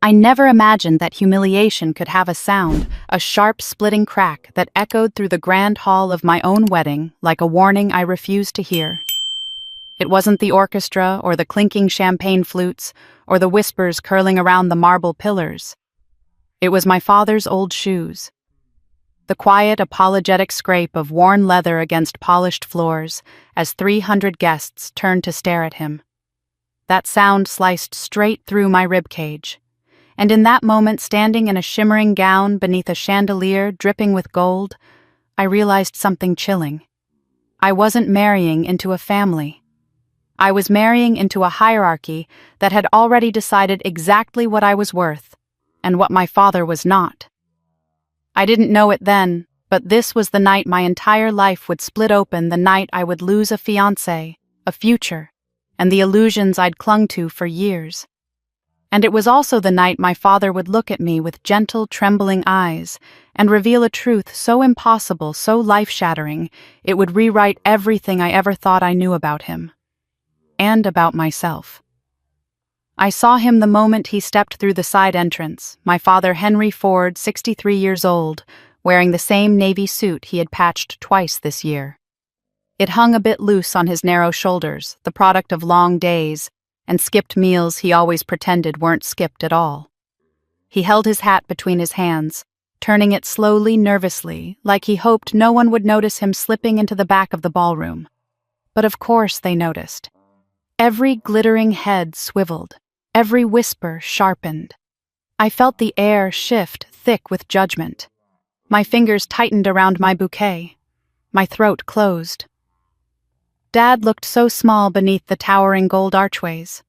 I never imagined that humiliation could have a sound, a sharp splitting crack that echoed through the grand hall of my own wedding like a warning I refused to hear. It wasn't the orchestra or the clinking champagne flutes or the whispers curling around the marble pillars. It was my father's old shoes. The quiet, apologetic scrape of worn leather against polished floors as 300 guests turned to stare at him. That sound sliced straight through my ribcage. And in that moment, standing in a shimmering gown beneath a chandelier dripping with gold, I realized something chilling. I wasn't marrying into a family. I was marrying into a hierarchy that had already decided exactly what I was worth and what my father was not. I didn't know it then, but this was the night my entire life would split open, the night I would lose a fiancé, a future, and the illusions I'd clung to for years. And it was also the night my father would look at me with gentle, trembling eyes and reveal a truth so impossible, so life-shattering, it would rewrite everything I ever thought I knew about him. And about myself. I saw him the moment he stepped through the side entrance, my father Henry Ford, 63 years old, wearing the same navy suit he had patched twice this year. It hung a bit loose on his narrow shoulders, the product of long days, and skipped meals he always pretended weren't skipped at all. He held his hat between his hands, turning it slowly, nervously, like he hoped no one would notice him slipping into the back of the ballroom. But of course they noticed. Every glittering head swiveled, every whisper sharpened. I felt the air shift thick with judgment. My fingers tightened around my bouquet. My throat closed. Dad looked so small beneath the towering gold archways.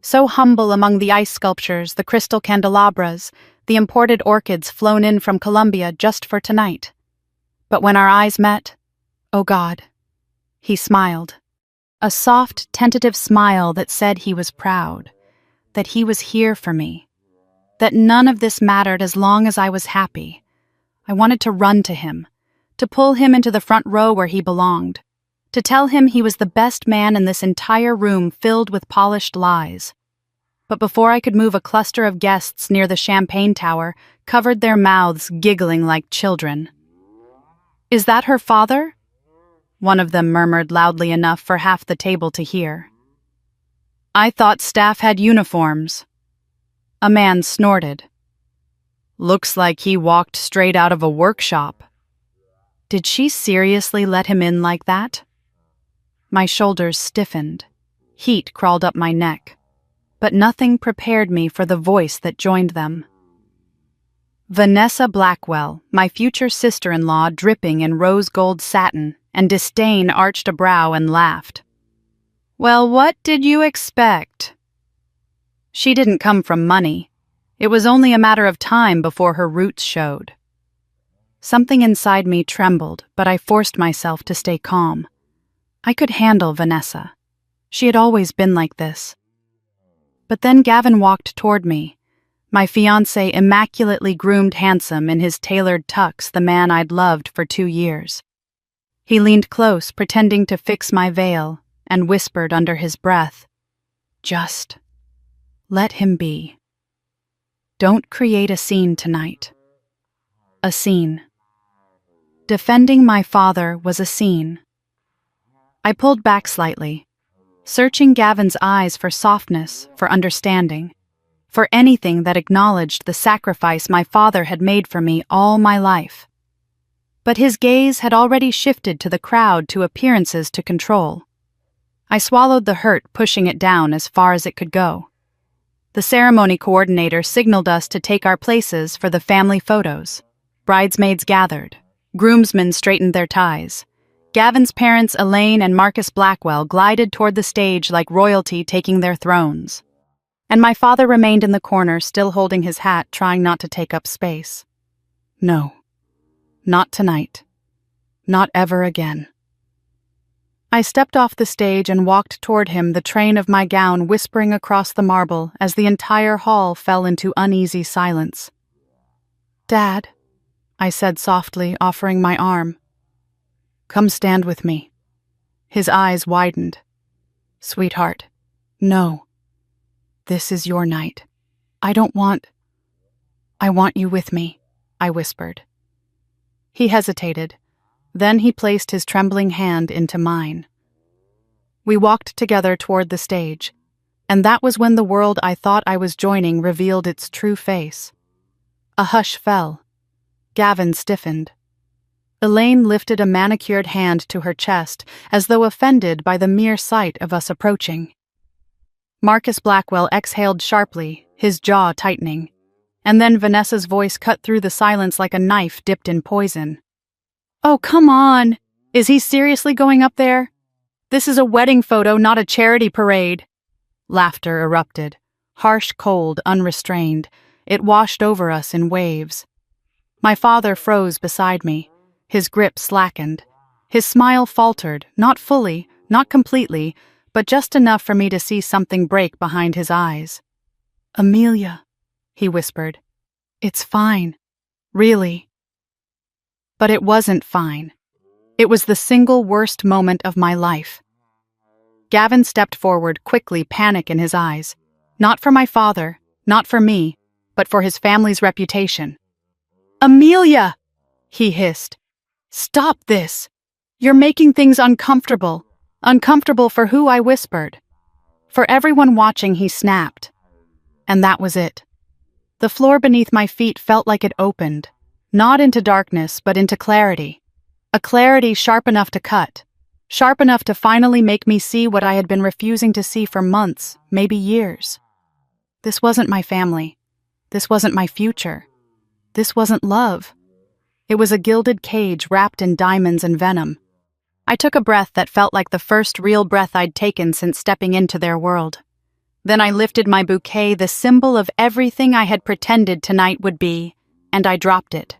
So humble among the ice sculptures, the crystal candelabras, the imported orchids flown in from Colombia just for tonight. But when our eyes met, oh God, he smiled. A soft, tentative smile that said he was proud, that he was here for me, that none of this mattered as long as I was happy. I wanted to run to him, to pull him into the front row where he belonged, to tell him he was the best man in this entire room filled with polished lies. But before I could move, a cluster of guests near the champagne tower covered their mouths, giggling like children. "Is that her father?" one of them murmured loudly enough for half the table to hear. "I thought staff had uniforms." A man snorted. "Looks like he walked straight out of a workshop." Did she seriously let him in like that? My shoulders stiffened. Heat crawled up my neck. But nothing prepared me for the voice that joined them. Vanessa Blackwell, my future sister-in-law, dripping in rose gold satin, and disdain arched a brow and laughed. "Well, what did you expect?" She didn't come from money. It was only a matter of time before her roots showed. Something inside me trembled, but I forced myself to stay calm. I could handle Vanessa. She had always been like this. But then Gavin walked toward me, my fiancé, immaculately groomed, handsome in his tailored tux, the man I'd loved for 2 years. He leaned close, pretending to fix my veil, and whispered under his breath, "Just let him be. Don't create a scene tonight." A scene. Defending my father was a scene. I pulled back slightly, searching Gavin's eyes for softness, for understanding, for anything that acknowledged the sacrifice my father had made for me all my life. But his gaze had already shifted to the crowd, to appearances, to control. I swallowed the hurt, pushing it down as far as it could go. The ceremony coordinator signaled us to take our places for the family photos. Bridesmaids gathered. Groomsmen straightened their ties. Gavin's parents, Elaine and Marcus Blackwell, glided toward the stage like royalty taking their thrones. And my father remained in the corner, still holding his hat, trying not to take up space. No. Not tonight. Not ever again. I stepped off the stage and walked toward him, the train of my gown whispering across the marble as the entire hall fell into uneasy silence. "Dad," I said softly, offering my arm. "Come stand with me." His eyes widened. "Sweetheart, no. This is your night. I don't want... I want you with me, I whispered. He hesitated. Then he placed his trembling hand into mine. We walked together toward the stage, and that was when the world I thought I was joining revealed its true face. A hush fell. Gavin stiffened. Elaine lifted a manicured hand to her chest, as though offended by the mere sight of us approaching. Marcus Blackwell exhaled sharply, his jaw tightening, and then Vanessa's voice cut through the silence like a knife dipped in poison. "Oh, come on! Is he seriously going up there? This is a wedding photo, not a charity parade." Laughter erupted, harsh, cold, unrestrained. It washed over us in waves. My father froze beside me. His grip slackened. His smile faltered, not fully, not completely, but just enough for me to see something break behind his eyes. "Amelia," he whispered. "It's fine. Really." But it wasn't fine. It was the single worst moment of my life. Gavin stepped forward quickly, panic in his eyes. Not for my father, not for me, but for his family's reputation. "Amelia!" he hissed. "Stop this! You're making things uncomfortable. Uncomfortable for who?" I whispered. For everyone watching, he snapped. And that was it. The floor beneath my feet felt like it opened, not into darkness, but into clarity. A clarity sharp enough to cut, sharp enough to finally make me see what I had been refusing to see for months, maybe years. This wasn't my family. This wasn't my future. This wasn't love. It was a gilded cage wrapped in diamonds and venom. I took a breath that felt like the first real breath I'd taken since stepping into their world. Then I lifted my bouquet, the symbol of everything I had pretended tonight would be, and I dropped it.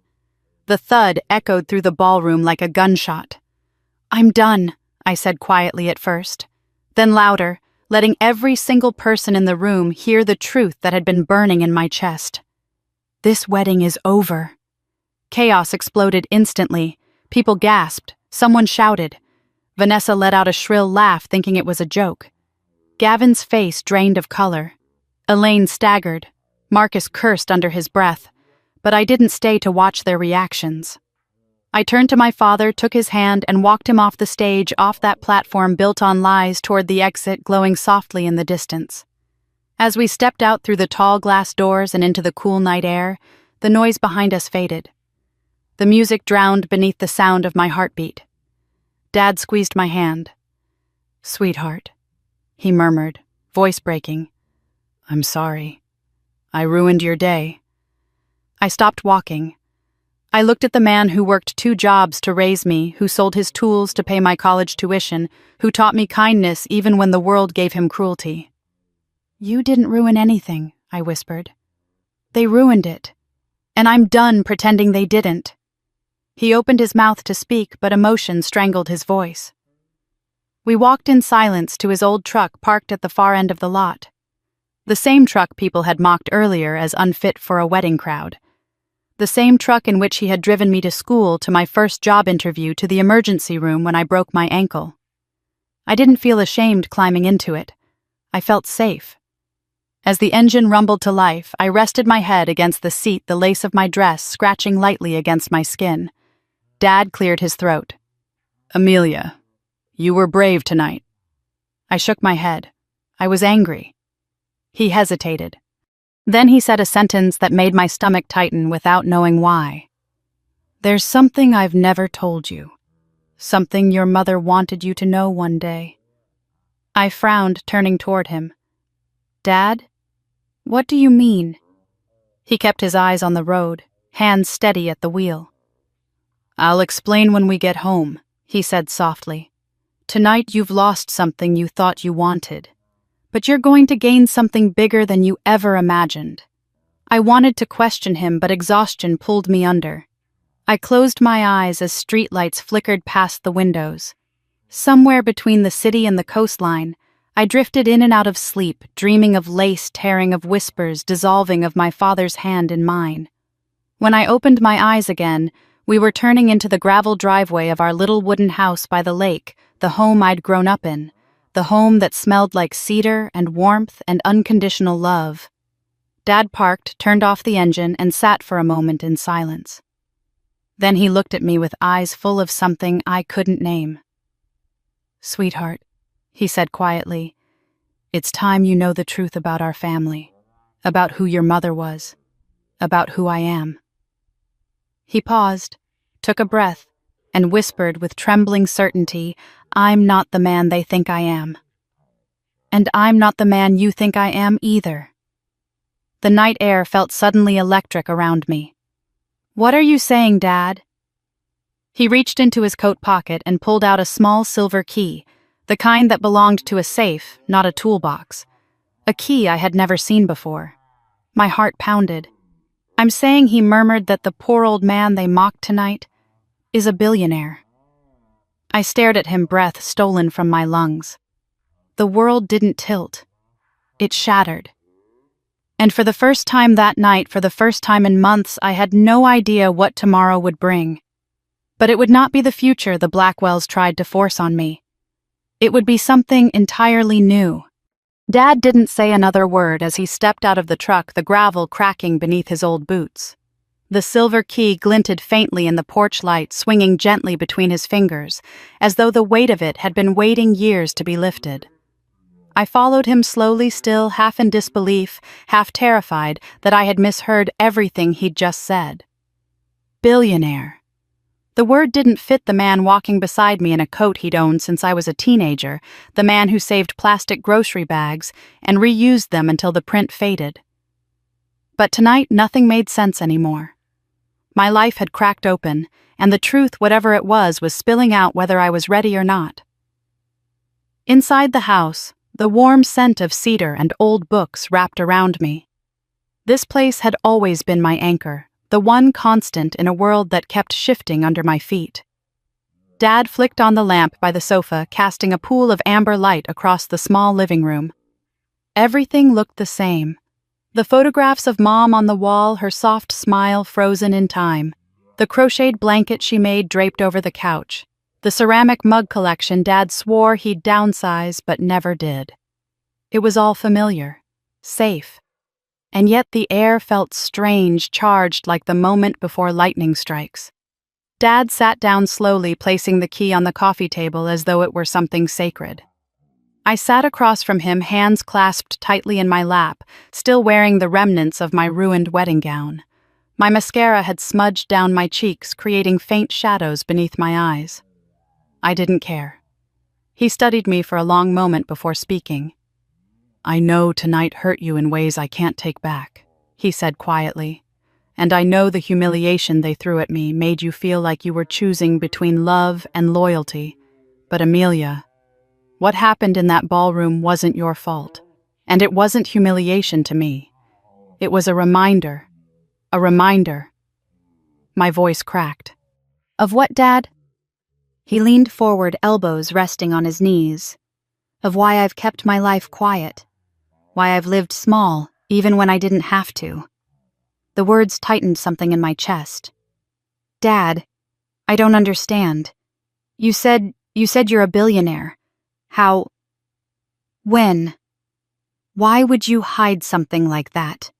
The thud echoed through the ballroom like a gunshot. "I'm done," I said quietly at first, then louder, letting every single person in the room hear the truth that had been burning in my chest. "This wedding is over." Chaos exploded instantly. People gasped. Someone shouted. Vanessa let out a shrill laugh, thinking it was a joke. Gavin's face drained of color. Elaine staggered. Marcus cursed under his breath, but I didn't stay to watch their reactions. I turned to my father, took his hand, and walked him off the stage, off that platform built on lies, toward the exit glowing softly in the distance. As we stepped out through the tall glass doors and into the cool night air, the noise behind us faded. The music drowned beneath the sound of my heartbeat. Dad squeezed my hand. "Sweetheart," he murmured, voice breaking. "I'm sorry. I ruined your day." I stopped walking. I looked at the man who worked 2 jobs to raise me, who sold his tools to pay my college tuition, who taught me kindness even when the world gave him cruelty. "You didn't ruin anything," I whispered. "They ruined it. And I'm done pretending they didn't." He opened his mouth to speak, but emotion strangled his voice. We walked in silence to his old truck parked at the far end of the lot. The same truck people had mocked earlier as unfit for a wedding crowd. The same truck in which he had driven me to school, to my first job interview, to the emergency room when I broke my ankle. I didn't feel ashamed climbing into it. I felt safe. As the engine rumbled to life, I rested my head against the seat, the lace of my dress scratching lightly against my skin. Dad cleared his throat. "Amelia, you were brave tonight." I shook my head. I was angry. He hesitated. Then he said a sentence that made my stomach tighten without knowing why. "There's something I've never told you. Something your mother wanted you to know one day." I frowned, turning toward him. "Dad? What do you mean?" He kept his eyes on the road, hands steady at the wheel. "I'll explain when we get home," he said softly. "Tonight you've lost something you thought you wanted. But you're going to gain something bigger than you ever imagined." I wanted to question him, but exhaustion pulled me under. I closed my eyes as streetlights flickered past the windows. Somewhere between the city and the coastline, I drifted in and out of sleep, dreaming of lace tearing, of whispers dissolving, of my father's hand in mine. When I opened my eyes again, we were turning into the gravel driveway of our little wooden house by the lake, the home I'd grown up in, the home that smelled like cedar and warmth and unconditional love. Dad parked, turned off the engine, and sat for a moment in silence. Then he looked at me with eyes full of something I couldn't name. "Sweetheart," he said quietly, "it's time you know the truth about our family, about who your mother was, about who I am." He paused, took a breath, and whispered with trembling certainty, "I'm not the man they think I am. And I'm not the man you think I am either." The night air felt suddenly electric around me. "What are you saying, Dad?" He reached into his coat pocket and pulled out a small silver key, the kind that belonged to a safe, not a toolbox. A key I had never seen before. My heart pounded. "I'm saying," he murmured, "that the poor old man they mocked tonight is a billionaire." I stared at him, breath stolen from my lungs. The world didn't tilt. It shattered. And for the first time that night, for the first time in months, I had no idea what tomorrow would bring. But it would not be the future the Blackwells tried to force on me. It would be something entirely new. Dad didn't say another word as he stepped out of the truck, the gravel cracking beneath his old boots. The silver key glinted faintly in the porch light, swinging gently between his fingers, as though the weight of it had been waiting years to be lifted. I followed him slowly, still half in disbelief, half terrified that I had misheard everything he'd just said. Billionaire. The word didn't fit the man walking beside me in a coat he'd owned since I was a teenager, the man who saved plastic grocery bags and reused them until the print faded. But tonight nothing made sense anymore. My life had cracked open, and the truth, whatever it was spilling out whether I was ready or not. Inside the house, the warm scent of cedar and old books wrapped around me. This place had always been my anchor, the one constant in a world that kept shifting under my feet. Dad flicked on the lamp by the sofa, casting a pool of amber light across the small living room. Everything looked the same. The photographs of Mom on the wall, her soft smile frozen in time, the crocheted blanket she made draped over the couch, the ceramic mug collection Dad swore he'd downsize but never did. It was all familiar, safe. And yet the air felt strange, charged like the moment before lightning strikes. Dad sat down slowly, placing the key on the coffee table as though it were something sacred. I sat across from him, hands clasped tightly in my lap, still wearing the remnants of my ruined wedding gown. My mascara had smudged down my cheeks, creating faint shadows beneath my eyes. I didn't care. He studied me for a long moment before speaking. "I know tonight hurt you in ways I can't take back," he said quietly. "And I know the humiliation they threw at me made you feel like you were choosing between love and loyalty. But Amelia, what happened in that ballroom wasn't your fault. And it wasn't humiliation to me. It was a reminder. A reminder." My voice cracked. "Of what, Dad?" He leaned forward, elbows resting on his knees. "Of why I've kept my life quiet. Why I've lived small, even when I didn't have to." The words tightened something in my chest. "Dad, I don't understand. You said you're a billionaire. How? When? Why would you hide something like that?"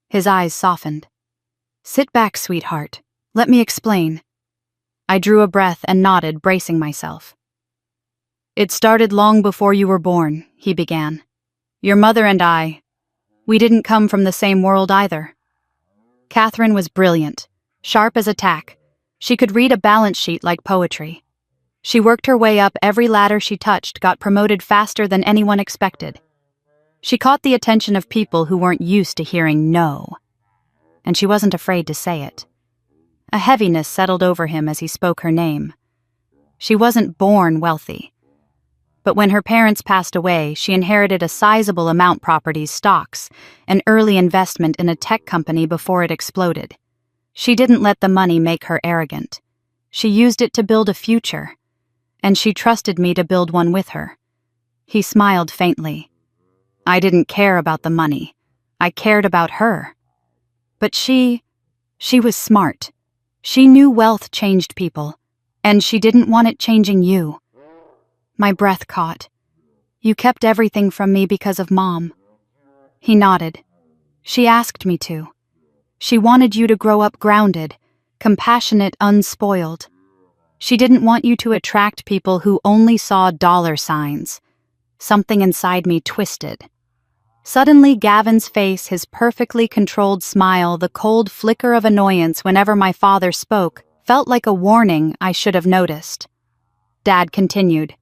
His eyes softened. "Sit back, sweetheart. Let me explain." I drew a breath and nodded, bracing myself. "It started long before you were born," he began. "Your mother and we didn't come from the same world either. Catherine was brilliant, sharp as a tack. She could read a balance sheet like poetry. She worked her way up every ladder she touched, got promoted faster than anyone expected. She caught the attention of people who weren't used to hearing no. And she wasn't afraid to say it. A heaviness settled over him as he spoke her name. She wasn't born wealthy. But when her parents passed away, she inherited a sizable amount properties, stocks, an early investment in a tech company before it exploded. She didn't let the money make her arrogant. She used it to build a future. And she trusted me to build one with her." He smiled faintly. "I didn't care about the money. I cared about her. But she was smart. She knew wealth changed people, and she didn't want it changing you." My breath caught. "You kept everything from me because of Mom." He nodded. She asked me to. She wanted you to grow up grounded, compassionate, unspoiled. She didn't want you to attract people who only saw dollar signs. Something inside me twisted. Suddenly, Gavin's face, his perfectly controlled smile, the cold flicker of annoyance whenever my father spoke, felt like a warning I should have noticed. Dad continued.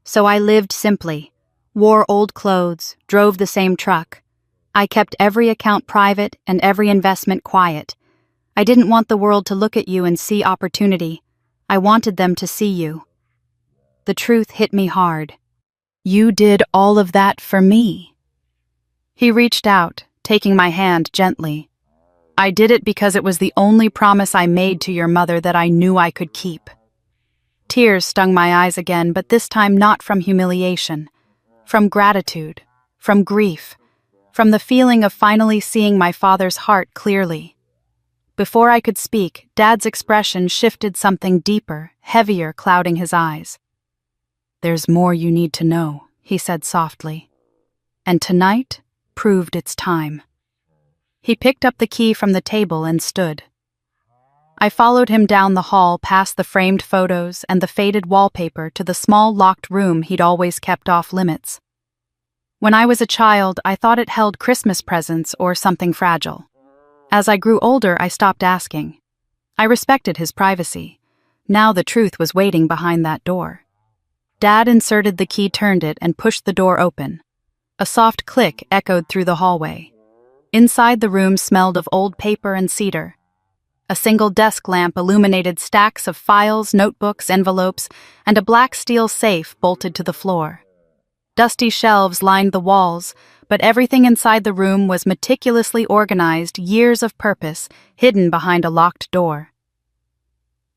So I lived simply, wore old clothes, drove the same truck. I kept every account private and every investment quiet. I didn't want the world to look at you and see opportunity. I wanted them to see you. The truth hit me hard. You did all of that for me. He reached out, taking my hand gently. I did it because it was the only promise I made to your mother that I knew I could keep. Tears stung my eyes again, but this time not from humiliation. From gratitude, from grief, from the feeling of finally seeing my father's heart clearly. Before I could speak, Dad's expression shifted, something deeper, heavier clouding his eyes. There's more you need to know, he said softly. And tonight proved its time. He picked up the key from the table and stood. I followed him down the hall past the framed photos and the faded wallpaper to the small locked room he'd always kept off limits. When I was a child, I thought it held Christmas presents or something fragile. As I grew older, I stopped asking. I respected his privacy. Now the truth was waiting behind that door. Dad inserted the key, turned it, and pushed the door open. A soft click echoed through the hallway. Inside, the room smelled of old paper and cedar. A single desk lamp illuminated stacks of files, notebooks, envelopes, and a black steel safe bolted to the floor. Dusty shelves lined the walls, but everything inside the room was meticulously organized, years of purpose, hidden behind a locked door.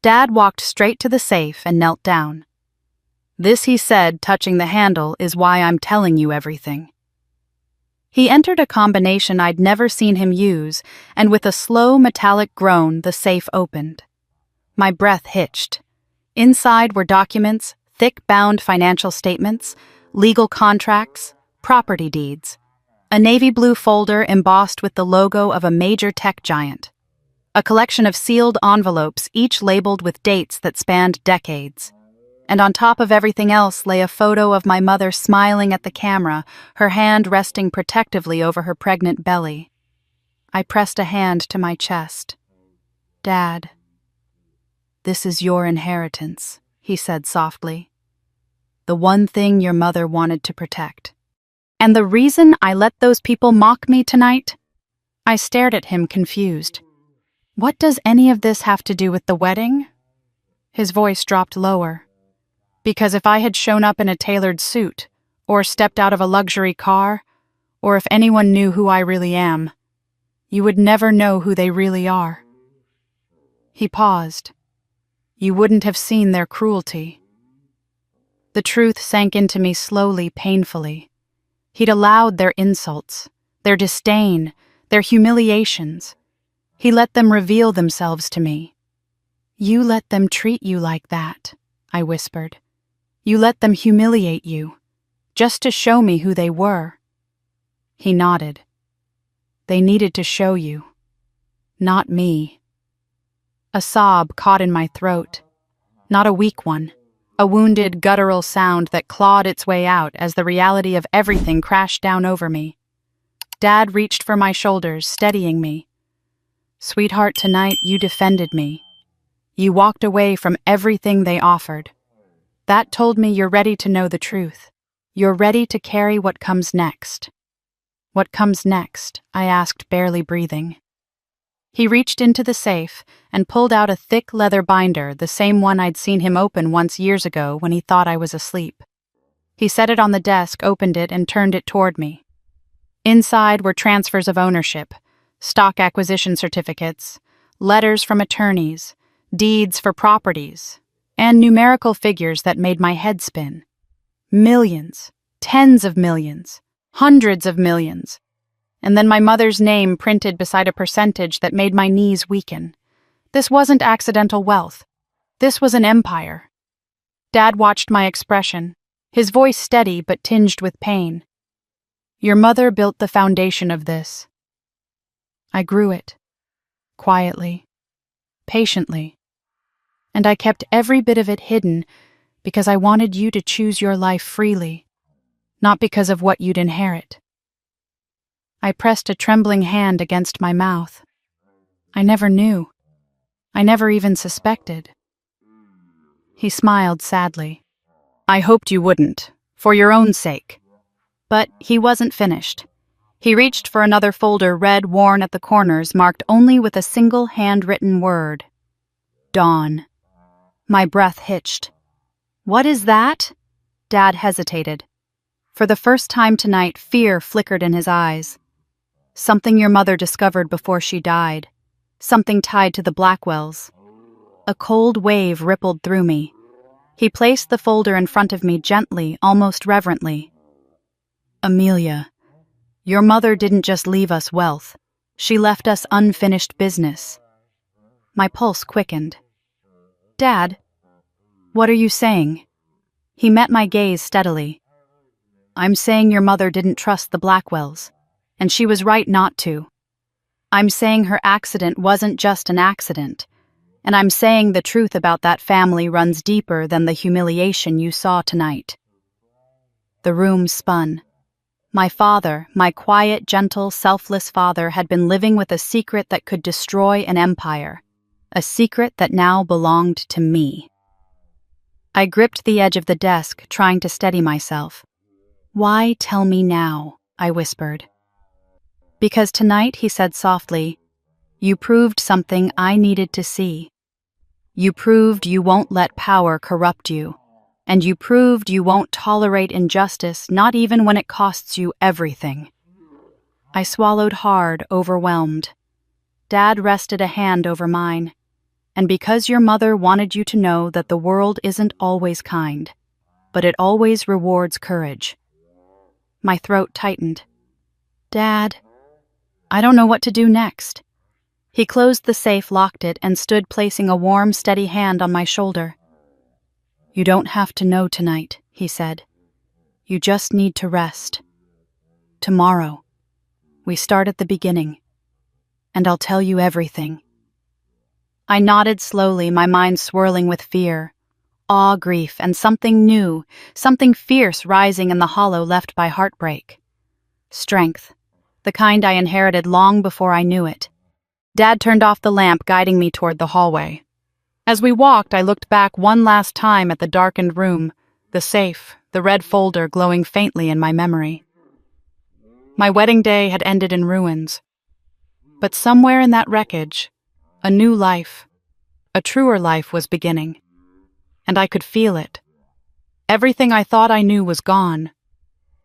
Dad walked straight to the safe and knelt down. This, he said, touching the handle, is why I'm telling you everything. He entered a combination I'd never seen him use, and with a slow metallic groan, the safe opened. My breath hitched. Inside were documents, thick-bound financial statements, legal contracts, property deeds, a navy blue folder embossed with the logo of a major tech giant, a collection of sealed envelopes, each labeled with dates that spanned decades. And on top of everything else lay a photo of my mother smiling at the camera, her hand resting protectively over her pregnant belly. I pressed a hand to my chest. Dad, this is your inheritance, he said softly. The one thing your mother wanted to protect. And the reason I let those people mock me tonight? I stared at him, confused. What does any of this have to do with the wedding? His voice dropped lower. Because if I had shown up in a tailored suit, or stepped out of a luxury car, or if anyone knew who I really am, you would never know who they really are. He paused. You wouldn't have seen their cruelty. The truth sank into me slowly, painfully. He'd allowed their insults, their disdain, their humiliations. He let them reveal themselves to me. You let them treat you like that, I whispered. You let them humiliate you, just to show me who they were. He nodded. They needed to show you, not me. A sob caught in my throat, not a weak one, a wounded, guttural sound that clawed its way out as the reality of everything crashed down over me. Dad reached for my shoulders, steadying me. Sweetheart, tonight you defended me. You walked away from everything they offered. That told me you're ready to know the truth. You're ready to carry what comes next. What comes next? I asked, barely breathing. He reached into the safe and pulled out a thick leather binder, the same one I'd seen him open once years ago when he thought I was asleep. He set it on the desk, opened it, and turned it toward me. Inside were transfers of ownership, stock acquisition certificates, letters from attorneys, deeds for properties, and numerical figures that made my head spin. Millions, tens of millions, hundreds of millions. And then my mother's name printed beside a percentage that made my knees weaken. This wasn't accidental wealth. This was an empire. Dad watched my expression, his voice steady but tinged with pain. Your mother built the foundation of this. I grew it, quietly, patiently, and I kept every bit of it hidden because I wanted you to choose your life freely, not because of what you'd inherit. I pressed a trembling hand against my mouth. I never knew. I never even suspected. He smiled sadly. I hoped you wouldn't, for your own sake. But he wasn't finished. He reached for another folder, red, worn at the corners, marked only with a single handwritten word. Dawn. My breath hitched. What is that? Dad hesitated. For the first time tonight, fear flickered in his eyes. Something your mother discovered before she died. Something tied to the Blackwells. A cold wave rippled through me. He placed the folder in front of me gently, almost reverently. Amelia, your mother didn't just leave us wealth. She left us unfinished business. My pulse quickened. Dad, what are you saying? He met my gaze steadily. I'm saying your mother didn't trust the Blackwells, and she was right not to. I'm saying her accident wasn't just an accident, and I'm saying the truth about that family runs deeper than the humiliation you saw tonight. The room spun. My father, my quiet, gentle, selfless father, had been living with a secret that could destroy an empire, a secret that now belonged to me. I gripped the edge of the desk, trying to steady myself. Why tell me now? I whispered. Because tonight, he said softly, you proved something I needed to see. You proved you won't let power corrupt you, and you proved you won't tolerate injustice, not even when it costs you everything. I swallowed hard, overwhelmed. Dad rested a hand over mine. And because your mother wanted you to know that the world isn't always kind, but it always rewards courage. My throat tightened. Dad, I don't know what to do next. He closed the safe, locked it, and stood placing a warm, steady hand on my shoulder. You don't have to know tonight, he said. You just need to rest. Tomorrow, we start at the beginning, and I'll tell you everything. I nodded slowly, my mind swirling with fear, awe, grief, and something new, something fierce rising in the hollow left by heartbreak. Strength, the kind I inherited long before I knew it. Dad turned off the lamp, guiding me toward the hallway. As we walked, I looked back one last time at the darkened room, the safe, the red folder glowing faintly in my memory. My wedding day had ended in ruins. But somewhere in that wreckage, a new life, a truer life was beginning. And I could feel it. Everything I thought I knew was gone,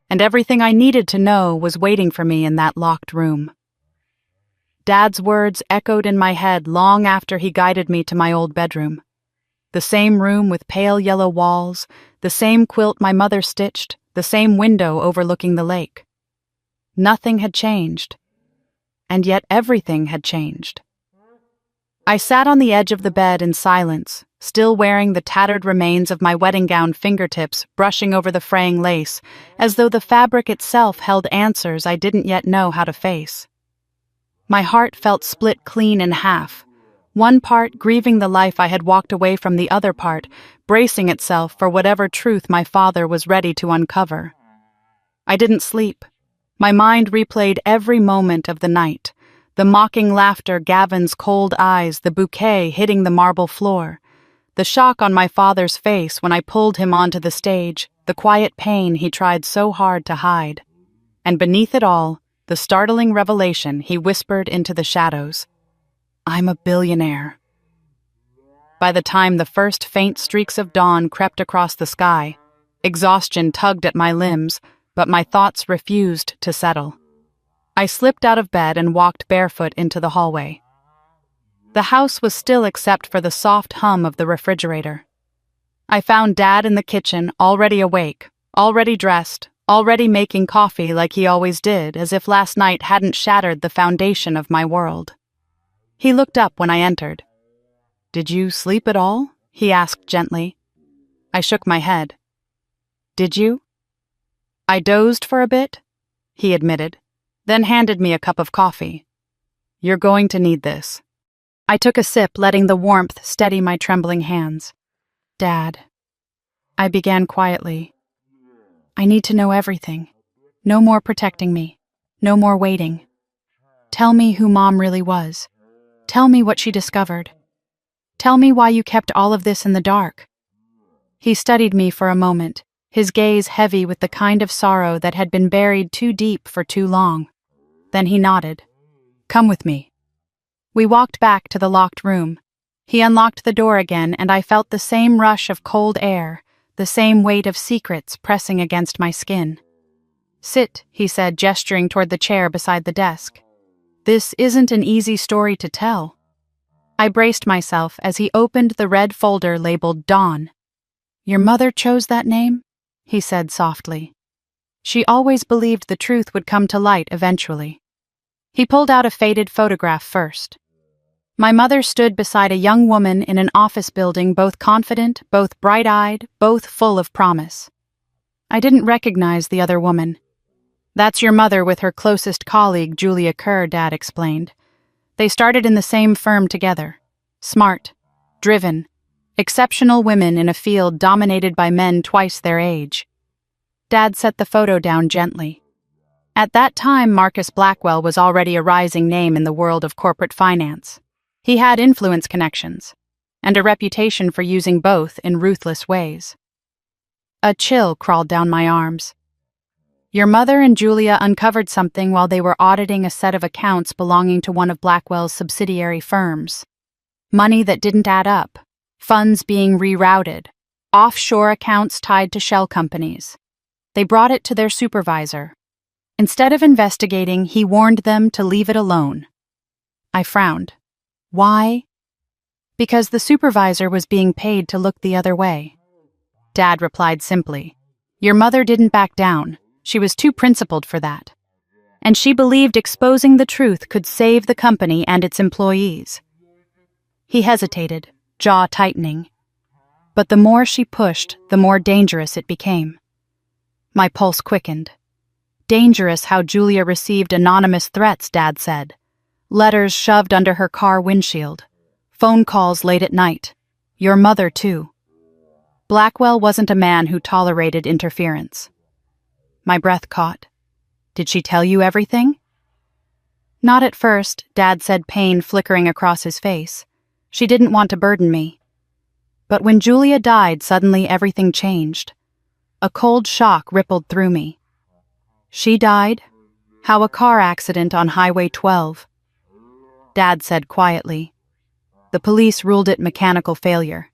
and everything I needed to know was waiting for me in that locked room. Dad's words echoed in my head long after he guided me to my old bedroom. The same room with pale yellow walls, the same quilt my mother stitched, the same window overlooking the lake. Nothing had changed, and yet everything had changed. I sat on the edge of the bed in silence, still wearing the tattered remains of my wedding gown, fingertips brushing over the fraying lace, as though the fabric itself held answers I didn't yet know how to face. My heart felt split clean in half, one part grieving the life I had walked away from, the other part bracing itself for whatever truth my father was ready to uncover. I didn't sleep. My mind replayed every moment of the night. The mocking laughter, Gavin's cold eyes, the bouquet hitting the marble floor. The shock on my father's face when I pulled him onto the stage, the quiet pain he tried so hard to hide. And beneath it all, the startling revelation he whispered into the shadows. I'm a billionaire. By the time the first faint streaks of dawn crept across the sky, exhaustion tugged at my limbs, but my thoughts refused to settle. I slipped out of bed and walked barefoot into the hallway. The house was still except for the soft hum of the refrigerator. I found Dad in the kitchen, already awake, already dressed, already making coffee like he always did, as if last night hadn't shattered the foundation of my world. He looked up when I entered. Did you sleep at all? He asked gently. I shook my head. Did you? I dozed for a bit, he admitted, then handed me a cup of coffee. You're going to need this. I took a sip, letting the warmth steady my trembling hands. Dad. I began quietly. I need to know everything. No more protecting me. No more waiting. Tell me who Mom really was. Tell me what she discovered. Tell me why you kept all of this in the dark. He studied me for a moment, his gaze heavy with the kind of sorrow that had been buried too deep for too long. Then he nodded. Come with me. We walked back to the locked room. He unlocked the door again, and I felt the same rush of cold air, the same weight of secrets pressing against my skin. Sit, he said, gesturing toward the chair beside the desk. This isn't an easy story to tell. I braced myself as he opened the red folder labeled Dawn. Your mother chose that name? He said softly. She always believed the truth would come to light eventually. He pulled out a faded photograph first. My mother stood beside a young woman in an office building, both confident, both bright-eyed, both full of promise. I didn't recognize the other woman. That's your mother with her closest colleague, Julia Kerr, Dad explained. They started in the same firm together. Smart, driven, exceptional women in a field dominated by men twice their age. Dad set the photo down gently. At that time, Marcus Blackwell was already a rising name in the world of corporate finance. He had influence connections, and a reputation for using both in ruthless ways. A chill crawled down my arms. Your mother and Julia uncovered something while they were auditing a set of accounts belonging to one of Blackwell's subsidiary firms. Money that didn't add up, funds being rerouted, offshore accounts tied to shell companies. They brought it to their supervisor. Instead of investigating, he warned them to leave it alone. I frowned. Why? Because the supervisor was being paid to look the other way. Dad replied simply, Your mother didn't back down. She was too principled for that. And she believed exposing the truth could save the company and its employees. He hesitated, jaw tightening. But the more she pushed, the more dangerous it became. My pulse quickened. Dangerous how Julia received anonymous threats, Dad said. Letters shoved under her car windshield. Phone calls late at night. Your mother, too. Blackwell wasn't a man who tolerated interference. My breath caught. Did she tell you everything? Not at first, Dad said, pain flickering across his face. She didn't want to burden me. But when Julia died, suddenly everything changed. A cold shock rippled through me. She died? How a car accident on Highway 12. Dad said quietly. The police ruled it mechanical failure.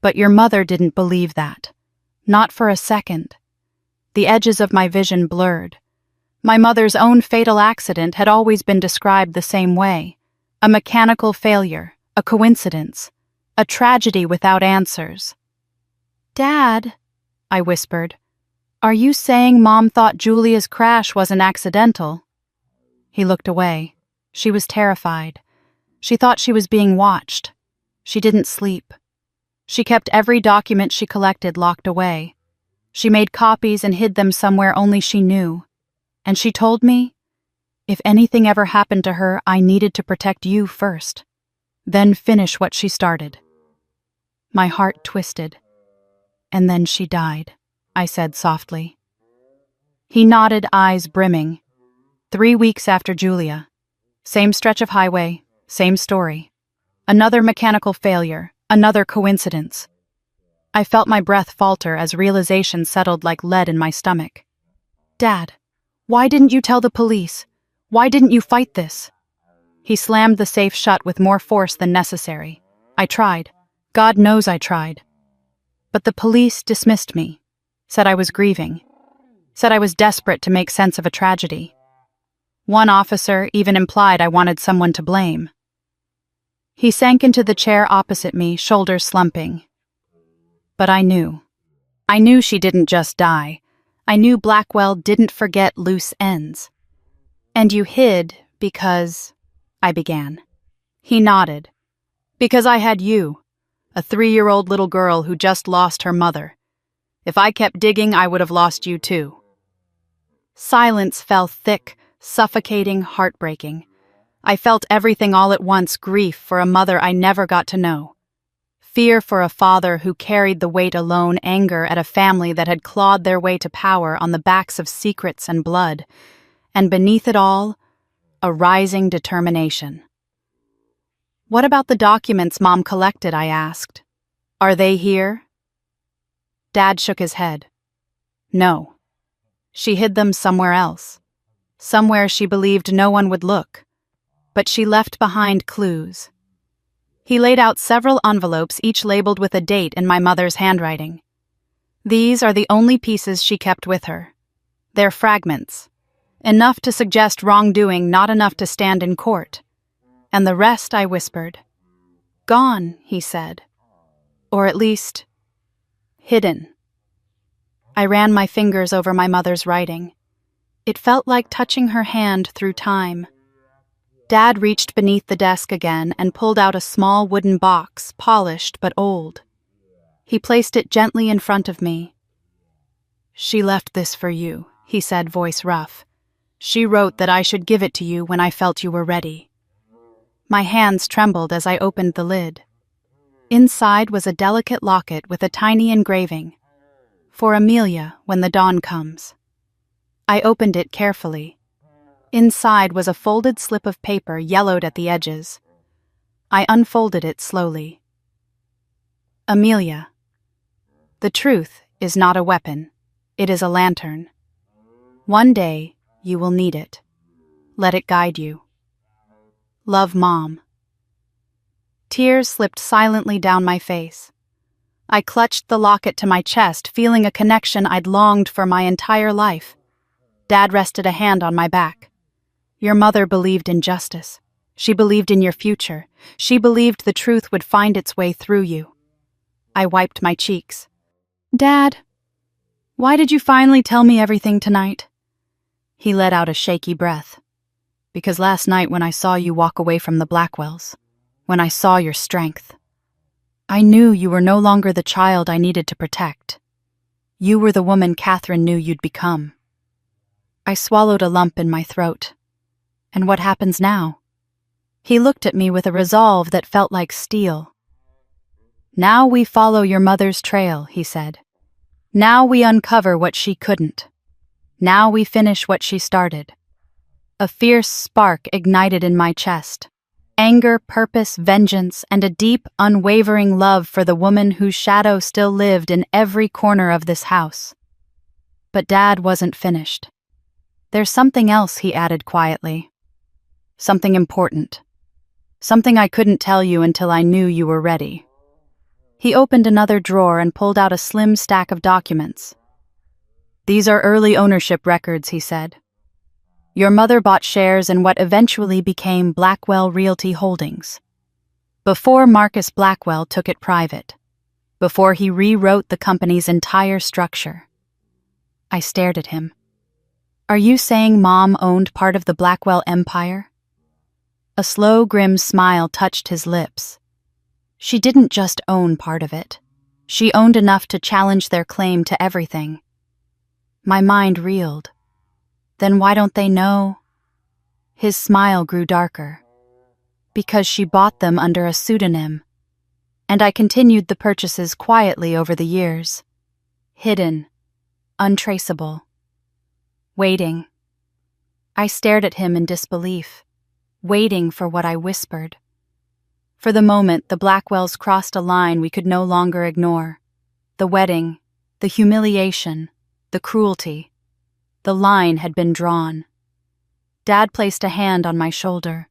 But your mother didn't believe that. Not for a second. The edges of my vision blurred. My mother's own fatal accident had always been described the same way. A mechanical failure, a coincidence, a tragedy without answers. Dad, I whispered, are you saying Mom thought Julia's crash wasn't accidental? He looked away. She was terrified. She thought she was being watched. She didn't sleep. She kept every document she collected locked away. She made copies and hid them somewhere only she knew. And she told me, if anything ever happened to her, I needed to protect you first. Then finish what she started. My heart twisted. And then she died, I said softly. He nodded, eyes brimming. 3 weeks after Julia. Same stretch of highway, same story. Another mechanical failure, another coincidence. I felt my breath falter as realization settled like lead in my stomach. Dad, why didn't you tell the police? Why didn't you fight this? He slammed the safe shut with more force than necessary. I tried. God knows I tried. But the police dismissed me, said I was grieving, said I was desperate to make sense of a tragedy. One officer even implied I wanted someone to blame. He sank into the chair opposite me, shoulders slumping. But I knew. I knew she didn't just die. I knew Blackwell didn't forget loose ends. And you hid because... I began. He nodded. Because I had you, a 3-year-old little girl who just lost her mother. If I kept digging, I would have lost you too. Silence fell thick, suffocating, heartbreaking. I felt everything all at once: grief for a mother I never got to know, fear for a father who carried the weight alone, anger at a family that had clawed their way to power on the backs of secrets and blood, and beneath it all, a rising determination. "What about the documents Mom collected?" I asked. "Are they here?" Dad shook his head. "No. She hid them somewhere else. Somewhere she believed no one would look. But she left behind clues." He laid out several envelopes, each labeled with a date in my mother's handwriting. "These are the only pieces she kept with her. They're fragments. Enough to suggest wrongdoing, not enough to stand in court. And the rest," I whispered. "Gone," he said. "Or at least, hidden." I ran my fingers over my mother's writing. It felt like touching her hand through time. Dad reached beneath the desk again and pulled out a small wooden box, polished but old. He placed it gently in front of me. "She left this for you," he said, voice rough. "She wrote that I should give it to you when I felt you were ready." My hands trembled as I opened the lid. Inside was a delicate locket with a tiny engraving. "For Amelia, when the dawn comes." I opened it carefully. Inside was a folded slip of paper, yellowed at the edges. I unfolded it slowly. "Amelia, the truth is not a weapon. It is a lantern. One day, you will need it. Let it guide you. Love, Mom." Tears slipped silently down my face. I clutched the locket to my chest, feeling a connection I'd longed for my entire life. Dad rested a hand on my back. "Your mother believed in justice. She believed in your future. She believed the truth would find its way through you." I wiped my cheeks. "Dad, why did you finally tell me everything tonight?" He let out a shaky breath. "Because last night when I saw you walk away from the Blackwells, when I saw your strength, I knew you were no longer the child I needed to protect. You were the woman Catherine knew you'd become." I swallowed a lump in my throat. "And what happens now?" He looked at me with a resolve that felt like steel. "Now we follow your mother's trail," he said. "Now we uncover what she couldn't. Now we finish what she started." A fierce spark ignited in my chest. Anger, purpose, vengeance, and a deep, unwavering love for the woman whose shadow still lived in every corner of this house. But Dad wasn't finished. "There's something else," he added quietly. "Something important. Something I couldn't tell you until I knew you were ready." He opened another drawer and pulled out a slim stack of documents. "These are early ownership records," he said. "Your mother bought shares in what eventually became Blackwell Realty Holdings. Before Marcus Blackwell took it private. Before he rewrote the company's entire structure." I stared at him. "Are you saying Mom owned part of the Blackwell empire?" A slow, grim smile touched his lips. "She didn't just own part of it. She owned enough to challenge their claim to everything." My mind reeled. "Then why don't they know?" His smile grew darker. "Because she bought them under a pseudonym. And I continued the purchases quietly over the years. Hidden. Untraceable. Waiting." I stared at him in disbelief, waiting for what I whispered. For the moment, the Blackwells crossed a line we could no longer ignore. The wedding, the humiliation, the cruelty. The line had been drawn. Dad placed a hand on my shoulder.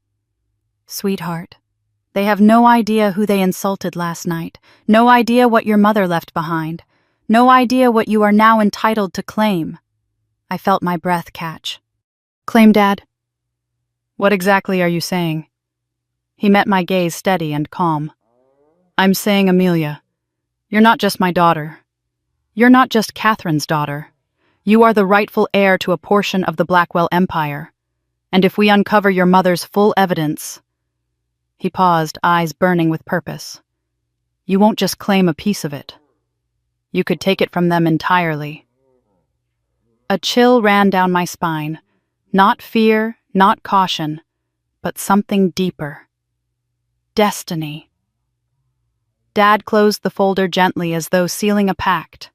"Sweetheart, they have no idea who they insulted last night, no idea what your mother left behind, no idea what you are now entitled to claim." I felt my breath catch. "Claim, Dad? What exactly are you saying?" He met my gaze steady and calm. "I'm saying, Amelia, you're not just my daughter. You're not just Catherine's daughter. You are the rightful heir to a portion of the Blackwell empire. And if we uncover your mother's full evidence—" He paused, eyes burning with purpose. "You won't just claim a piece of it. You could take it from them entirely." A chill ran down my spine. Not fear, not caution, but something deeper. Destiny. Dad closed the folder gently as though sealing a pact.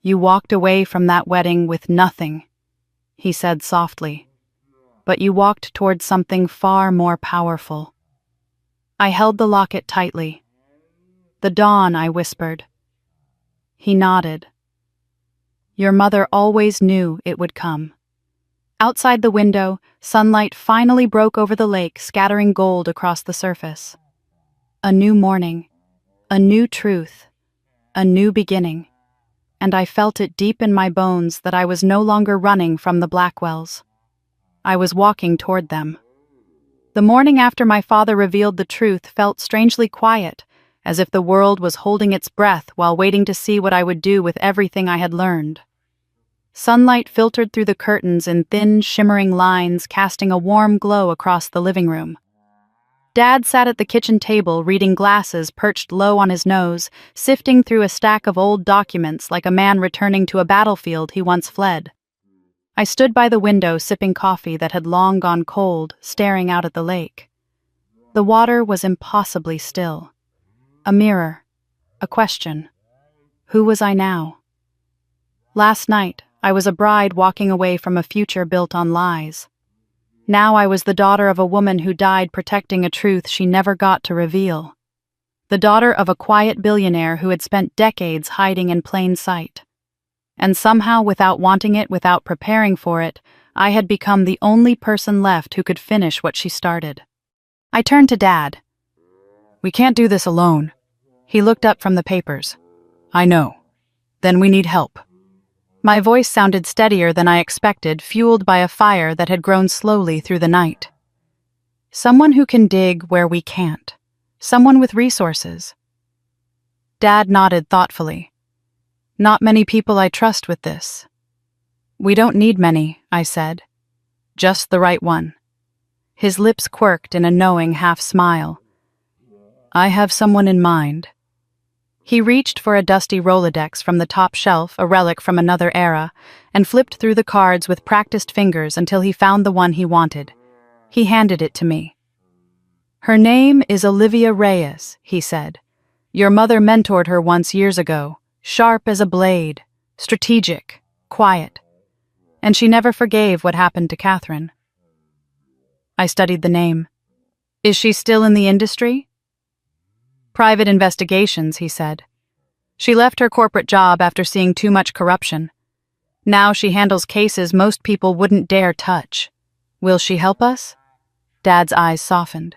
"You walked away from that wedding with nothing," he said softly, "but you walked towards something far more powerful." I held the locket tightly. "The dawn," I whispered. He nodded. "Your mother always knew it would come." Outside the window, sunlight finally broke over the lake, scattering gold across the surface. A new morning, a new truth, a new beginning, and I felt it deep in my bones that I was no longer running from the Blackwells. I was walking toward them. The morning after my father revealed the truth felt strangely quiet, as if the world was holding its breath while waiting to see what I would do with everything I had learned. Sunlight filtered through the curtains in thin, shimmering lines, casting a warm glow across the living room. Dad sat at the kitchen table, reading glasses perched low on his nose, sifting through a stack of old documents like a man returning to a battlefield he once fled. I stood by the window sipping coffee that had long gone cold, staring out at the lake. The water was impossibly still. A mirror. A question. Who was I now? Last night, I was a bride walking away from a future built on lies. Now I was the daughter of a woman who died protecting a truth she never got to reveal. The daughter of a quiet billionaire who had spent decades hiding in plain sight. And somehow, without wanting it, without preparing for it, I had become the only person left who could finish what she started. I turned to Dad. "We can't do this alone." He looked up from the papers. "I know. Then we need help." My voice sounded steadier than I expected, fueled by a fire that had grown slowly through the night. "Someone who can dig where we can't. Someone with resources." Dad nodded thoughtfully. "Not many people I trust with this." "We don't need many," I said. "Just the right one." His lips quirked in a knowing half-smile. "I have someone in mind." He reached for a dusty Rolodex from the top shelf, a relic from another era, and flipped through the cards with practiced fingers until he found the one he wanted. He handed it to me. "Her name is Olivia Reyes," he said. "Your mother mentored her once years ago, sharp as a blade, strategic, quiet. And she never forgave what happened to Catherine." I studied the name. "Is she still in the industry?" "Private investigations," he said. "She left her corporate job after seeing too much corruption. Now she handles cases most people wouldn't dare touch. Will she help us?" Dad's eyes softened.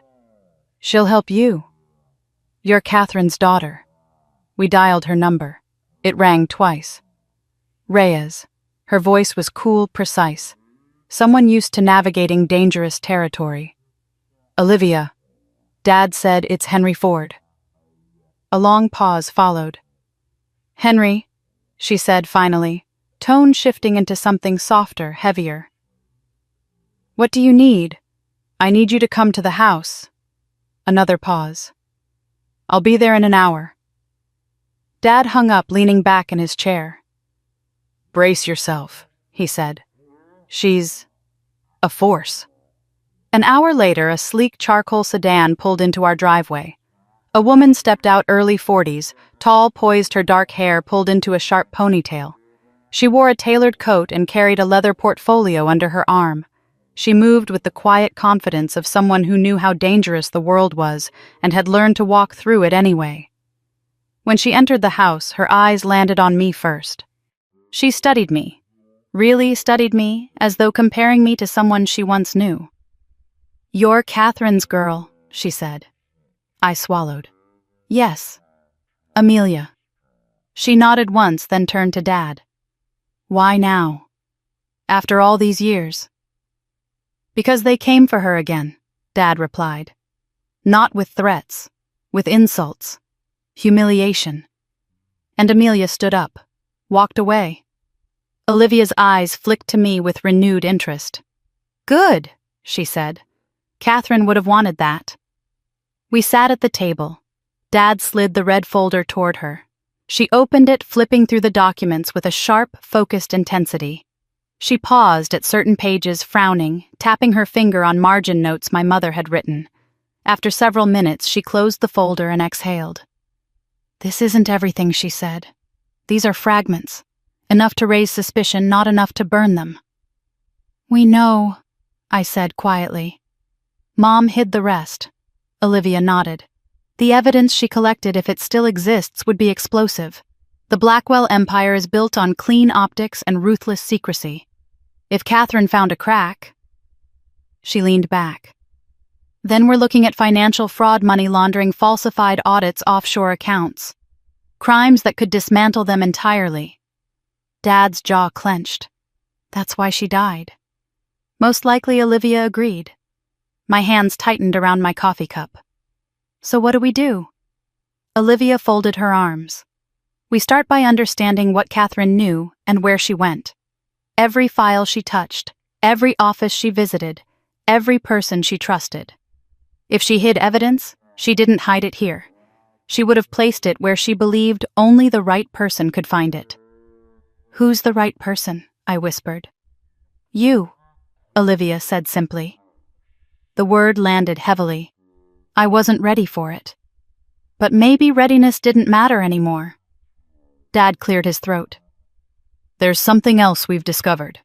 "She'll help you. You're Catherine's daughter." We dialed her number. It rang twice. Reyes. Her voice was cool, precise. Someone used to navigating dangerous territory. "Olivia." Dad said, "It's Henry Ford." A long pause followed. "Henry," she said finally, tone shifting into something softer, heavier. "What do you need?" "I need you to come to the house." Another pause. "I'll be there in an hour." Dad hung up, leaning back in his chair. "Brace yourself," he said. "She's a force." An hour later, a sleek charcoal sedan pulled into our driveway. A woman stepped out, early 40s, tall, poised, her dark hair pulled into a sharp ponytail. She wore a tailored coat and carried a leather portfolio under her arm. She moved with the quiet confidence of someone who knew how dangerous the world was and had learned to walk through it anyway. When she entered the house, her eyes landed on me first. She studied me, really studied me, as though comparing me to someone she once knew. "You're Catherine's girl," she said. I swallowed. "Yes. Amelia." She nodded once, then turned to Dad. "Why now? After all these years?" "Because they came for her again," Dad replied. "Not with threats, with insults, humiliation." And Amelia stood up, walked away. Olivia's eyes flicked to me with renewed interest. "Good," she said. "Catherine would have wanted that." We sat at the table. Dad slid the red folder toward her. She opened it, flipping through the documents with a sharp, focused intensity. She paused at certain pages, frowning, tapping her finger on margin notes my mother had written. After several minutes, she closed the folder and exhaled. "This isn't everything," she said. "These are fragments. Enough to raise suspicion, not enough to burn them." "We know," I said quietly. "Mom hid the rest." Olivia nodded. "The evidence she collected, if it still exists, would be explosive. The Blackwell empire is built on clean optics and ruthless secrecy. If Catherine found a crack..." She leaned back. "Then we're looking at financial fraud, money laundering, falsified audits, offshore accounts. Crimes that could dismantle them entirely." Dad's jaw clenched. "That's why she died." Most likely, Olivia agreed. My hands tightened around my coffee cup. "So what do we do?" Olivia folded her arms. "We start by understanding what Catherine knew and where she went. Every file she touched, every office she visited, every person she trusted. If she hid evidence, she didn't hide it here. She would have placed it where she believed only the right person could find it." "Who's the right person?" I whispered. "You," Olivia said simply. The word landed heavily. I wasn't ready for it. But maybe readiness didn't matter anymore. Dad cleared his throat. "There's something else we've discovered."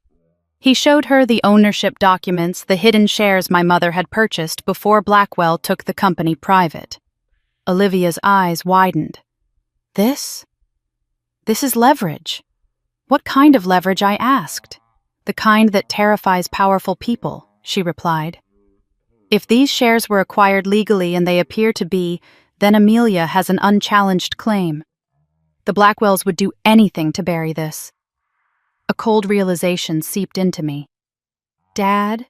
He showed her the ownership documents, the hidden shares my mother had purchased before Blackwell took the company private. Olivia's eyes widened. This is leverage." "What kind of leverage?" I asked. "The kind that terrifies powerful people," she replied. "If these shares were acquired legally, and they appear to be, then Amelia has an unchallenged claim. The Blackwells would do anything to bury this." A cold realization seeped into me. "Dad,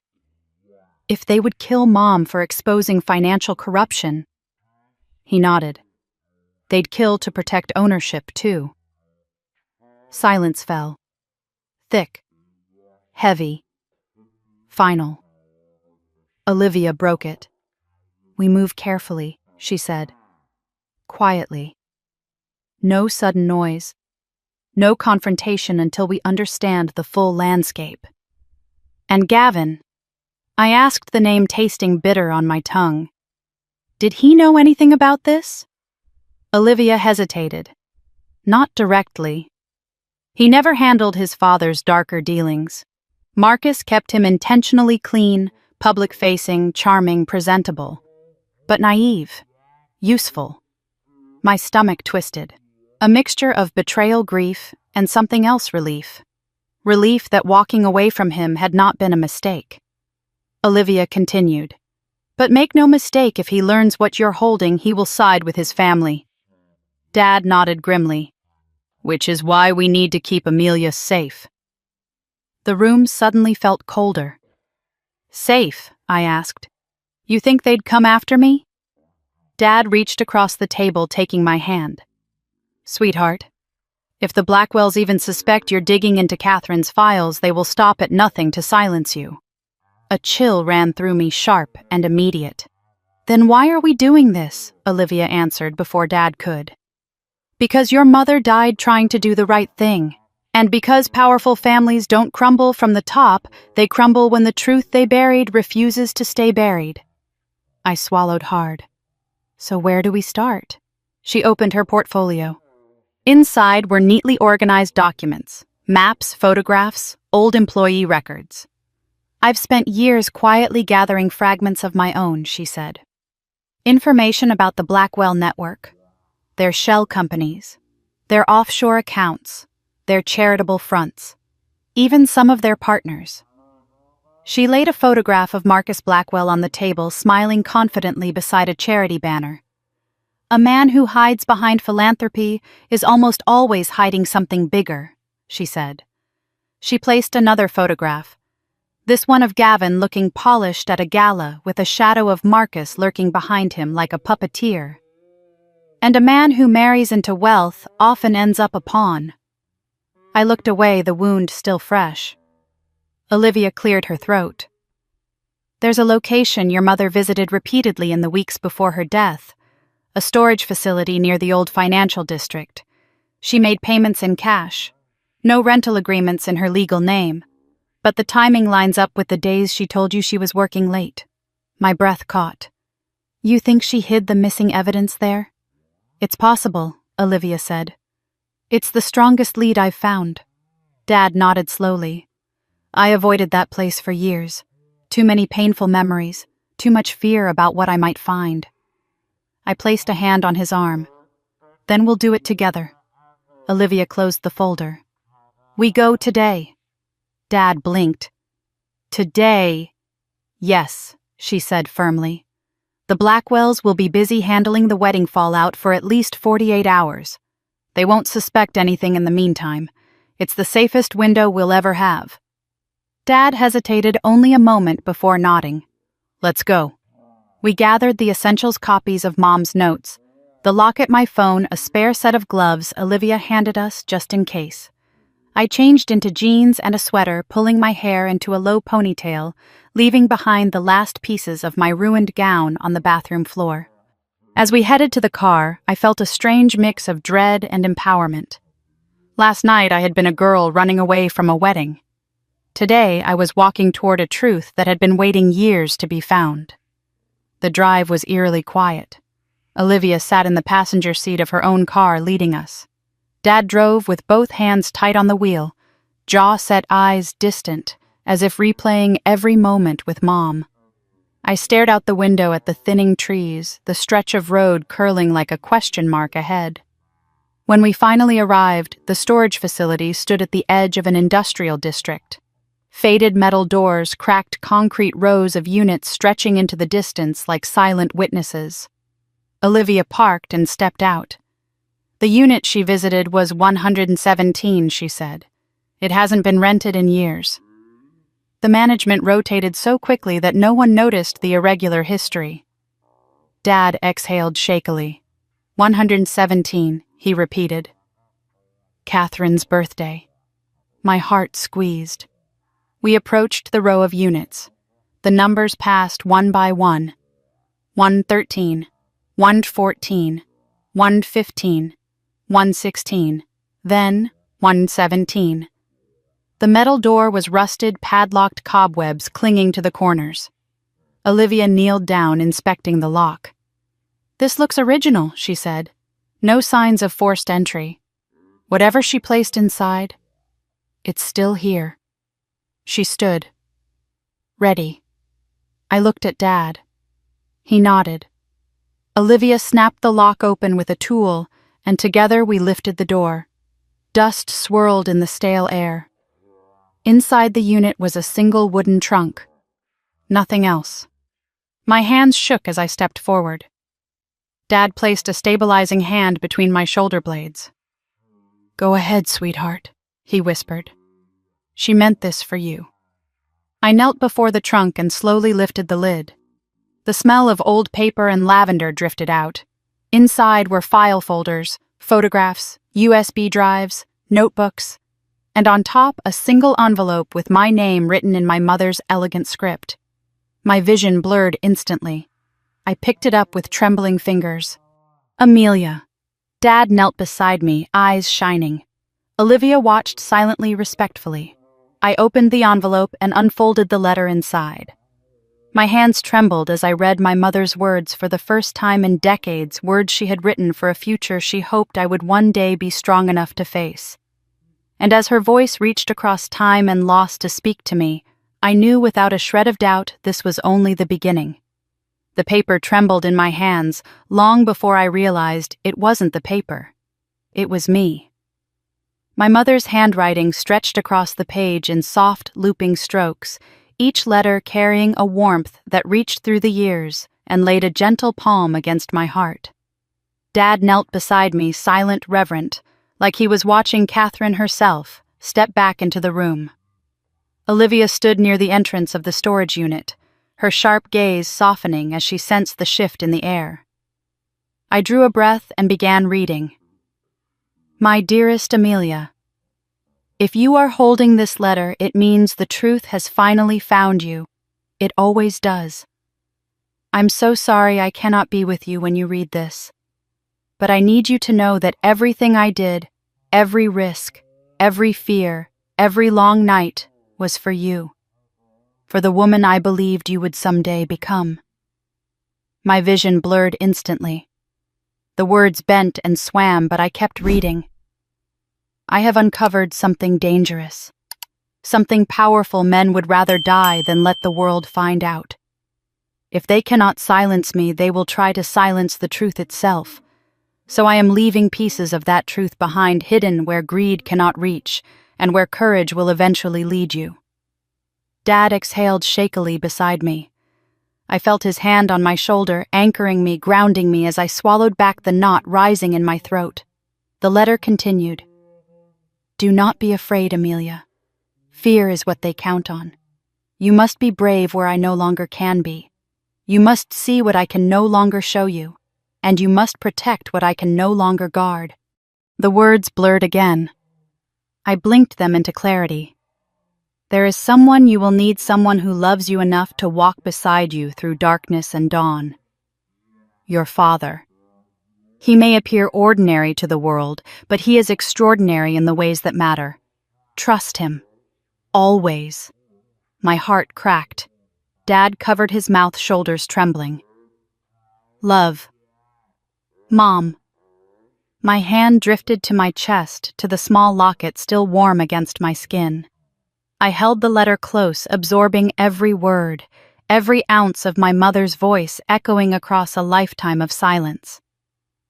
if they would kill Mom for exposing financial corruption..." He nodded. "They'd kill to protect ownership, too." Silence fell. Thick. Heavy. Final. Olivia broke it. "We move carefully," she said. Quietly. No sudden noise. No confrontation until we understand the full landscape. "And Gavin," I asked, the name tasting bitter on my tongue. "Did he know anything about this?" Olivia hesitated. "Not directly. He never handled his father's darker dealings. Marcus kept him intentionally clean, public-facing, charming, presentable. But naive. Useful." My stomach twisted. A mixture of betrayal grief and something else relief. Relief that walking away from him had not been a mistake. Olivia continued. "But make no mistake, if he learns what you're holding, he will side with his family." Dad nodded grimly. "Which is why we need to keep Amelia safe." The room suddenly felt colder. "Safe?" I asked. "You think they'd come after me?" Dad reached across the table, taking my hand. "Sweetheart, if the Blackwells even suspect you're digging into Catherine's files, they will stop at nothing to silence you." A chill ran through me, sharp and immediate. "Then why are we doing this?" Olivia answered before Dad could. "Because your mother died trying to do the right thing. And because powerful families don't crumble from the top, they crumble when the truth they buried refuses to stay buried." I swallowed hard. "So where do we start?" She opened her portfolio. Inside were neatly organized documents, maps, photographs, old employee records. "I've spent years quietly gathering fragments of my own," she said. Information about the Blackwell network, their shell companies, their offshore accounts, their charitable fronts, even some of their partners. She laid a photograph of Marcus Blackwell on the table, smiling confidently beside a charity banner. "A man who hides behind philanthropy is almost always hiding something bigger," she said. She placed another photograph, this one of Gavin looking polished at a gala with a shadow of Marcus lurking behind him like a puppeteer. "And a man who marries into wealth often ends up a pawn." I looked away, the wound still fresh. Olivia cleared her throat. "There's a location your mother visited repeatedly in the weeks before her death, a storage facility near the old financial district. She made payments in cash. No rental agreements in her legal name. But the timing lines up with the days she told you she was working late. My breath caught. You think she hid the missing evidence there? It's possible, Olivia said. It's the strongest lead I've found. Dad nodded slowly. I avoided that place for years. Too many painful memories, too much fear about what I might find. I placed a hand on his arm. Then we'll do it together. Olivia closed the folder. We go today. Dad blinked. Today? Yes, she said firmly. The Blackwells will be busy handling the wedding fallout for at least 48 hours. They won't suspect anything in the meantime. It's the safest window we'll ever have. Dad hesitated only a moment before nodding. Let's go. We gathered the essentials copies of Mom's notes. The locket, my phone, a spare set of gloves Olivia handed us just in case. I changed into jeans and a sweater, pulling my hair into a low ponytail, leaving behind the last pieces of my ruined gown on the bathroom floor. As we headed to the car, I felt a strange mix of dread and empowerment. Last night I had been a girl running away from a wedding. Today I was walking toward a truth that had been waiting years to be found. The drive was eerily quiet. Olivia sat in the passenger seat of her own car, leading us. Dad drove with both hands tight on the wheel, jaw-set eyes distant, as if replaying every moment with Mom. I stared out the window at the thinning trees, the stretch of road curling like a question mark ahead. When we finally arrived, the storage facility stood at the edge of an industrial district. Faded metal doors cracked concrete rows of units stretching into the distance like silent witnesses. Olivia parked and stepped out. The unit she visited was 117, she said. It hasn't been rented in years. The management rotated so quickly that no one noticed the irregular history. Dad exhaled shakily. 117, he repeated. Catherine's birthday. My heart squeezed. We approached the row of units. The numbers passed one by one. 113, 114, 115, 116, then 117. The metal door was rusted, padlocked cobwebs clinging to the corners. Olivia kneeled down, inspecting the lock. This looks original, she said. No signs of forced entry. Whatever she placed inside, it's still here. She stood. Ready. I looked at Dad. He nodded. Olivia snapped the lock open with a tool, and together we lifted the door. Dust swirled in the stale air. Inside the unit was a single wooden trunk. Nothing else. My hands shook as I stepped forward. Dad placed a stabilizing hand between my shoulder blades. Go ahead, sweetheart, he whispered. She meant this for you. I knelt before the trunk and slowly lifted the lid. The smell of old paper and lavender drifted out. Inside were file folders, photographs, USB drives, notebooks, and on top a single envelope with my name written in my mother's elegant script. My vision blurred instantly. I picked it up with trembling fingers. Amelia. Dad knelt beside me, eyes shining. Olivia watched silently, respectfully. I opened the envelope and unfolded the letter inside. My hands trembled as I read my mother's words for the first time in decades, words she had written for a future she hoped I would one day be strong enough to face. And as her voice reached across time and loss to speak to me, I knew without a shred of doubt this was only the beginning. The paper trembled in my hands long before I realized it wasn't the paper. It was me. My mother's handwriting stretched across the page in soft, looping strokes, each letter carrying a warmth that reached through the years and laid a gentle palm against my heart. Dad knelt beside me, silent, reverent, like he was watching Catherine herself step back into the room. Olivia stood near the entrance of the storage unit, her sharp gaze softening as she sensed the shift in the air. I drew a breath and began reading. My dearest Amelia, if you are holding this letter, it means the truth has finally found you. It always does. I'm so sorry I cannot be with you when you read this. But I need you to know that everything I did, every risk, every fear, every long night, was for you, for the woman I believed you would someday become. My vision blurred instantly. The words bent and swam, but I kept reading. I have uncovered something dangerous, something powerful men would rather die than let the world find out. If they cannot silence me, they will try to silence the truth itself. So I am leaving pieces of that truth behind, hidden where greed cannot reach, and where courage will eventually lead you. Dad exhaled shakily beside me. I felt his hand on my shoulder, anchoring me, grounding me as I swallowed back the knot rising in my throat. The letter continued. Do not be afraid, Amelia. Fear is what they count on. You must be brave where I no longer can be. You must see what I can no longer show you, and you must protect what I can no longer guard. The words blurred again. I blinked them into clarity. There is someone you will need, someone who loves you enough to walk beside you through darkness and dawn. Your father. He may appear ordinary to the world, but he is extraordinary in the ways that matter. Trust him. Always. My heart cracked. Dad covered his mouth, shoulders trembling. Love. Mom. My hand drifted to my chest, to the small locket still warm against my skin. I held the letter close, absorbing every word, every ounce of my mother's voice echoing across a lifetime of silence.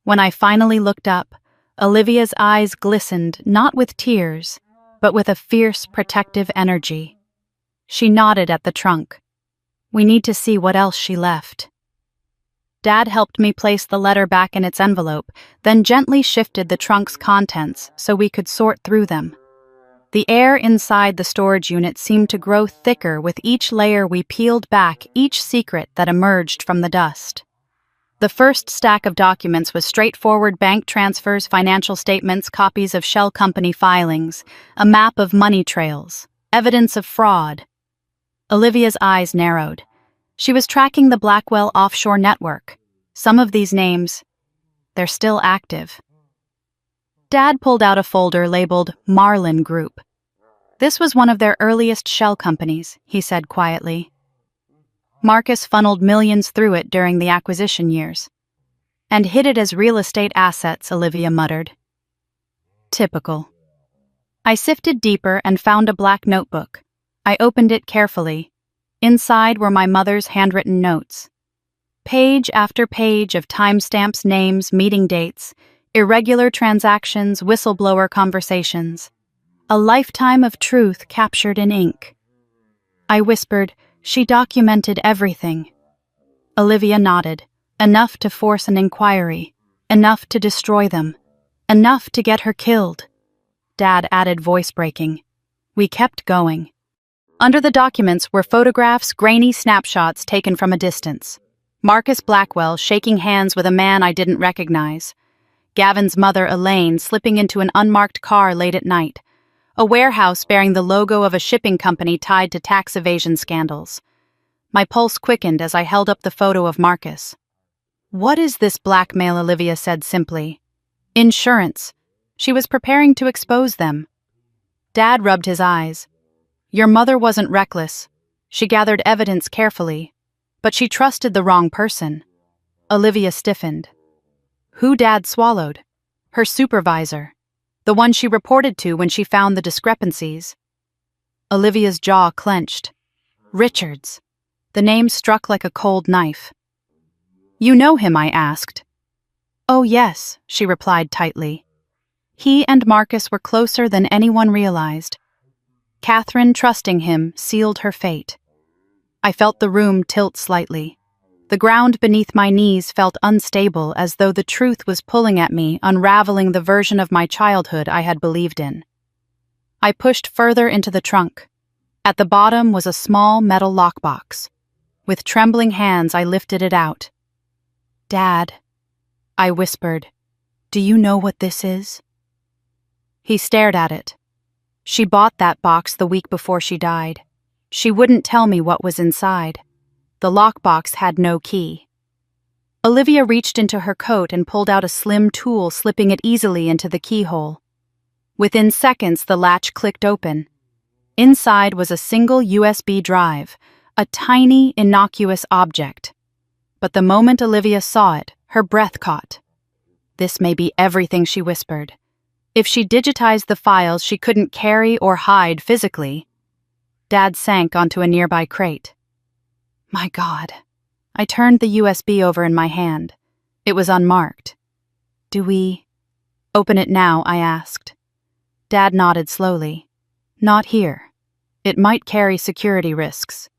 When I finally looked up, Olivia's eyes glistened not with tears, but with a fierce, protective energy. She nodded at the trunk. We need to see what else she left. Dad helped me place the letter back in its envelope, then gently shifted the trunk's contents so we could sort through them. The air inside the storage unit seemed to grow thicker with each layer we peeled back, each secret that emerged from the dust. The first stack of documents was straightforward bank transfers, financial statements, copies of shell company filings, a map of money trails, evidence of fraud. Olivia's eyes narrowed. She was tracking the Blackwell offshore network. Some of these names, they're still active. Dad pulled out a folder labeled Marlin Group. This was one of their earliest shell companies, he said quietly. Marcus funneled millions through it during the acquisition years. And hid it as real estate assets, Olivia muttered. Typical. I sifted deeper and found a black notebook. I opened it carefully. Inside were my mother's handwritten notes. Page after page of timestamps, names, meeting dates, irregular transactions, whistleblower conversations. A lifetime of truth captured in ink. I whispered, she documented everything. Olivia nodded. Enough to force an inquiry. Enough to destroy them. Enough to get her killed. Dad added, voice breaking. We kept going. Under the documents were photographs, grainy snapshots taken from a distance. Marcus Blackwell shaking hands with a man I didn't recognize. Gavin's mother, Elaine, slipping into an unmarked car late at night. A warehouse bearing the logo of a shipping company tied to tax evasion scandals. My pulse quickened as I held up the photo of Marcus. What is this blackmail? Olivia said simply. Insurance. She was preparing to expose them. Dad rubbed his eyes. Your mother wasn't reckless. She gathered evidence carefully, but she trusted the wrong person. Olivia stiffened. Who Dad swallowed? Her supervisor. The one she reported to when she found the discrepancies. Olivia's jaw clenched. Richards. The name struck like a cold knife. You know him? I asked. Oh yes, she replied tightly. He and Marcus were closer than anyone realized. Catherine, trusting him, sealed her fate. I felt the room tilt slightly. The ground beneath my knees felt unstable, as though the truth was pulling at me, unraveling the version of my childhood I had believed in. I pushed further into the trunk. At the bottom was a small metal lockbox. With trembling hands, I lifted it out. Dad, I whispered, do you know what this is? He stared at it. She bought that box the week before she died. She wouldn't tell me what was inside. The lockbox had no key. Olivia reached into her coat and pulled out a slim tool, slipping it easily into the keyhole. Within seconds, the latch clicked open. Inside was a single USB drive, a tiny, innocuous object. But the moment Olivia saw it, her breath caught. "This may be everything," she whispered. "If she digitized the files she couldn't carry or hide physically." Dad sank onto a nearby crate. My God. I turned the USB over in my hand. It was unmarked. "Do we open it now?" I asked. Dad nodded slowly. "Not here. It might carry security risks.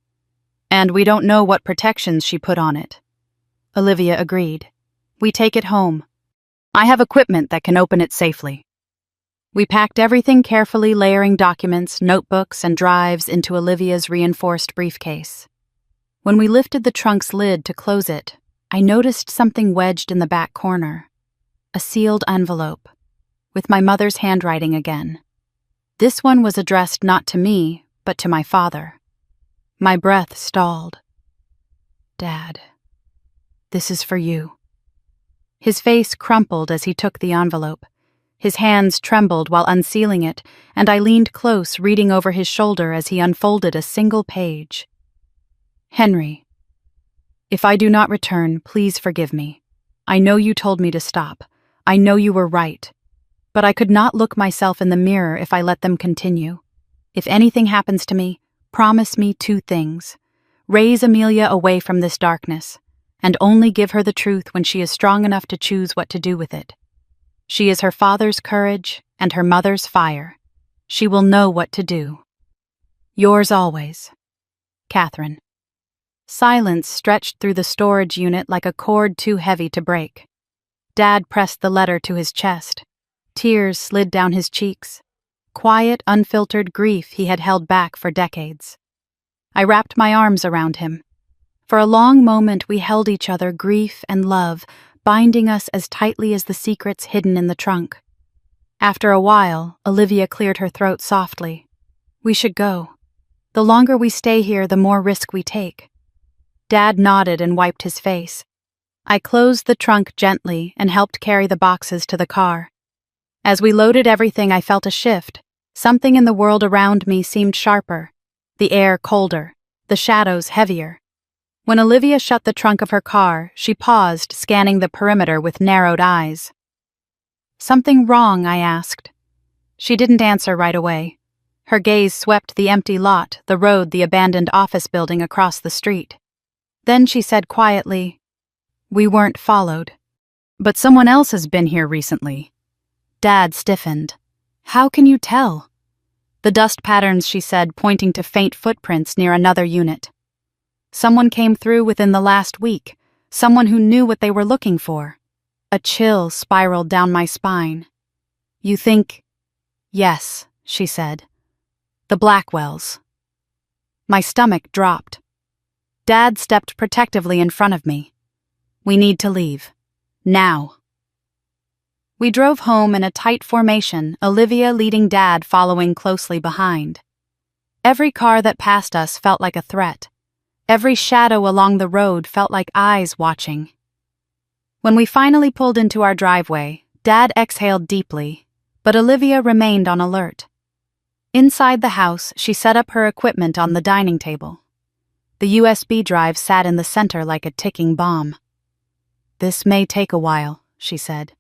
And we don't know what protections she put on it." Olivia agreed. "We take it home. I have equipment that can open it safely." We packed everything carefully, layering documents, notebooks, and drives into Olivia's reinforced briefcase. When we lifted the trunk's lid to close it, I noticed something wedged in the back corner. A sealed envelope, with my mother's handwriting again. This one was addressed not to me, but to my father. My breath stalled. "Dad, this is for you." His face crumpled as he took the envelope. His hands trembled while unsealing it, and I leaned close, reading over his shoulder as he unfolded a single page. "Henry, if I do not return, please forgive me. I know you told me to stop. I know you were right. But I could not look myself in the mirror if I let them continue. If anything happens to me, promise me 2 things. Raise Amelia away from this darkness, and only give her the truth when she is strong enough to choose what to do with it. She is her father's courage and her mother's fire. She will know what to do. Yours always, Catherine." Silence stretched through the storage unit like a cord too heavy to break. Dad pressed the letter to his chest. Tears slid down his cheeks. Quiet, unfiltered grief he had held back for decades. I wrapped my arms around him. For a long moment we held each other, grief and love, binding us as tightly as the secrets hidden in the trunk. After a while, Olivia cleared her throat softly. "We should go. The longer we stay here, the more risk we take." Dad nodded and wiped his face. I closed the trunk gently and helped carry the boxes to the car. As we loaded everything, I felt a shift. Something in the world around me seemed sharper, the air colder, the shadows heavier. When Olivia shut the trunk of her car, she paused, scanning the perimeter with narrowed eyes. "Something wrong?" I asked. She didn't answer right away. Her gaze swept the empty lot, the road, the abandoned office building across the street. Then she said quietly, "We weren't followed. But someone else has been here recently." Dad stiffened. "How can you tell?" "The dust patterns," she said, pointing to faint footprints near another unit. "Someone came through within the last week, someone who knew what they were looking for." A chill spiraled down my spine. "You think—" "Yes," she said. "The Blackwells." My stomach dropped. Dad stepped protectively in front of me. "We need to leave. Now." We drove home in a tight formation, Olivia leading Dad following closely behind. Every car that passed us felt like a threat. Every shadow along the road felt like eyes watching. When we finally pulled into our driveway, Dad exhaled deeply, but Olivia remained on alert. Inside the house, she set up her equipment on the dining table. The USB drive sat in the center like a ticking bomb. "This may take a while," she said.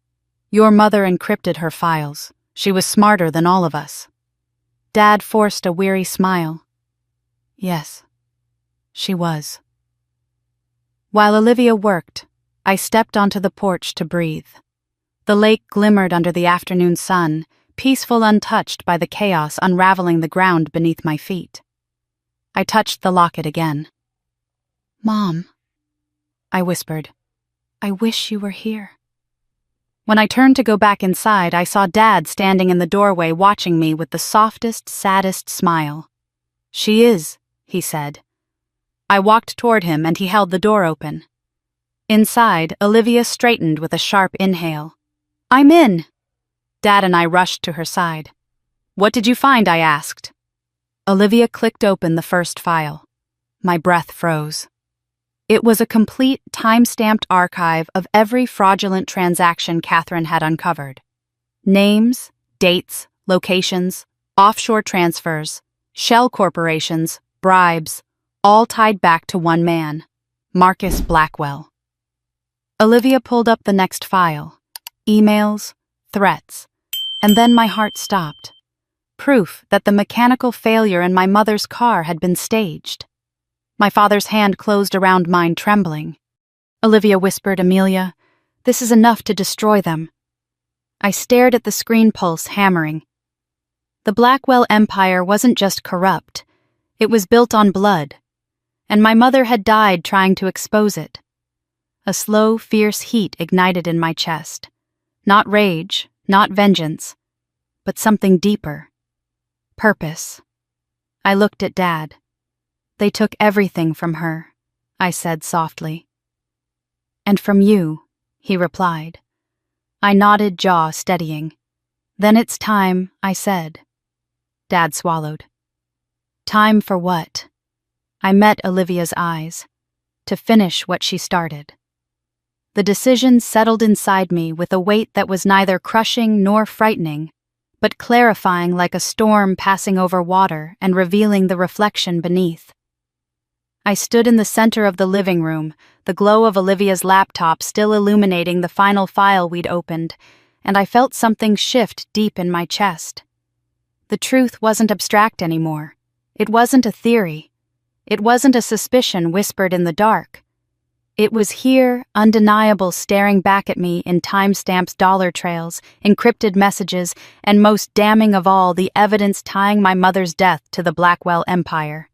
"Your mother encrypted her files. She was smarter than all of us." Dad forced a weary smile. "Yes, she was." While Olivia worked, I stepped onto the porch to breathe. The lake glimmered under the afternoon sun, peaceful, untouched by the chaos unraveling the ground beneath my feet. I touched the locket again. "Mom," I whispered, "I wish you were here." When I turned to go back inside, I saw Dad standing in the doorway watching me with the softest, saddest smile. "She is," he said. I walked toward him and he held the door open. Inside, Olivia straightened with a sharp inhale. "I'm in." Dad and I rushed to her side. "What did you find?" I asked. Olivia clicked open the first file. My breath froze. It was a complete, time-stamped archive of every fraudulent transaction Catherine had uncovered. Names, dates, locations, offshore transfers, Shell corporations, bribes, all tied back to one man, Marcus Blackwell. Olivia pulled up the next file. Emails, threats, and then my heart stopped. Proof that the mechanical failure in my mother's car had been staged. My father's hand closed around mine, trembling. Olivia whispered, "Amelia, this is enough to destroy them." I stared at the screen pulse hammering. The Blackwell empire wasn't just corrupt, it was built on blood, and my mother had died trying to expose it. A slow, fierce heat ignited in my chest. Not rage, not vengeance, but something deeper. Purpose. I looked at Dad. "They took everything from her," I said softly. "And from you," he replied. I nodded, jaw steadying. "Then it's time," I said. Dad swallowed. "Time for what?" I met Olivia's eyes. To finish what she started. The decision settled inside me with a weight that was neither crushing nor frightening, but clarifying like a storm passing over water and revealing the reflection beneath. I stood in the center of the living room, the glow of Olivia's laptop still illuminating the final file we'd opened, and I felt something shift deep in my chest. The truth wasn't abstract anymore. It wasn't a theory. It wasn't a suspicion whispered in the dark. It was here, undeniable, staring back at me in timestamps, dollar trails, encrypted messages, and most damning of all, the evidence tying my mother's death to the Blackwell empire.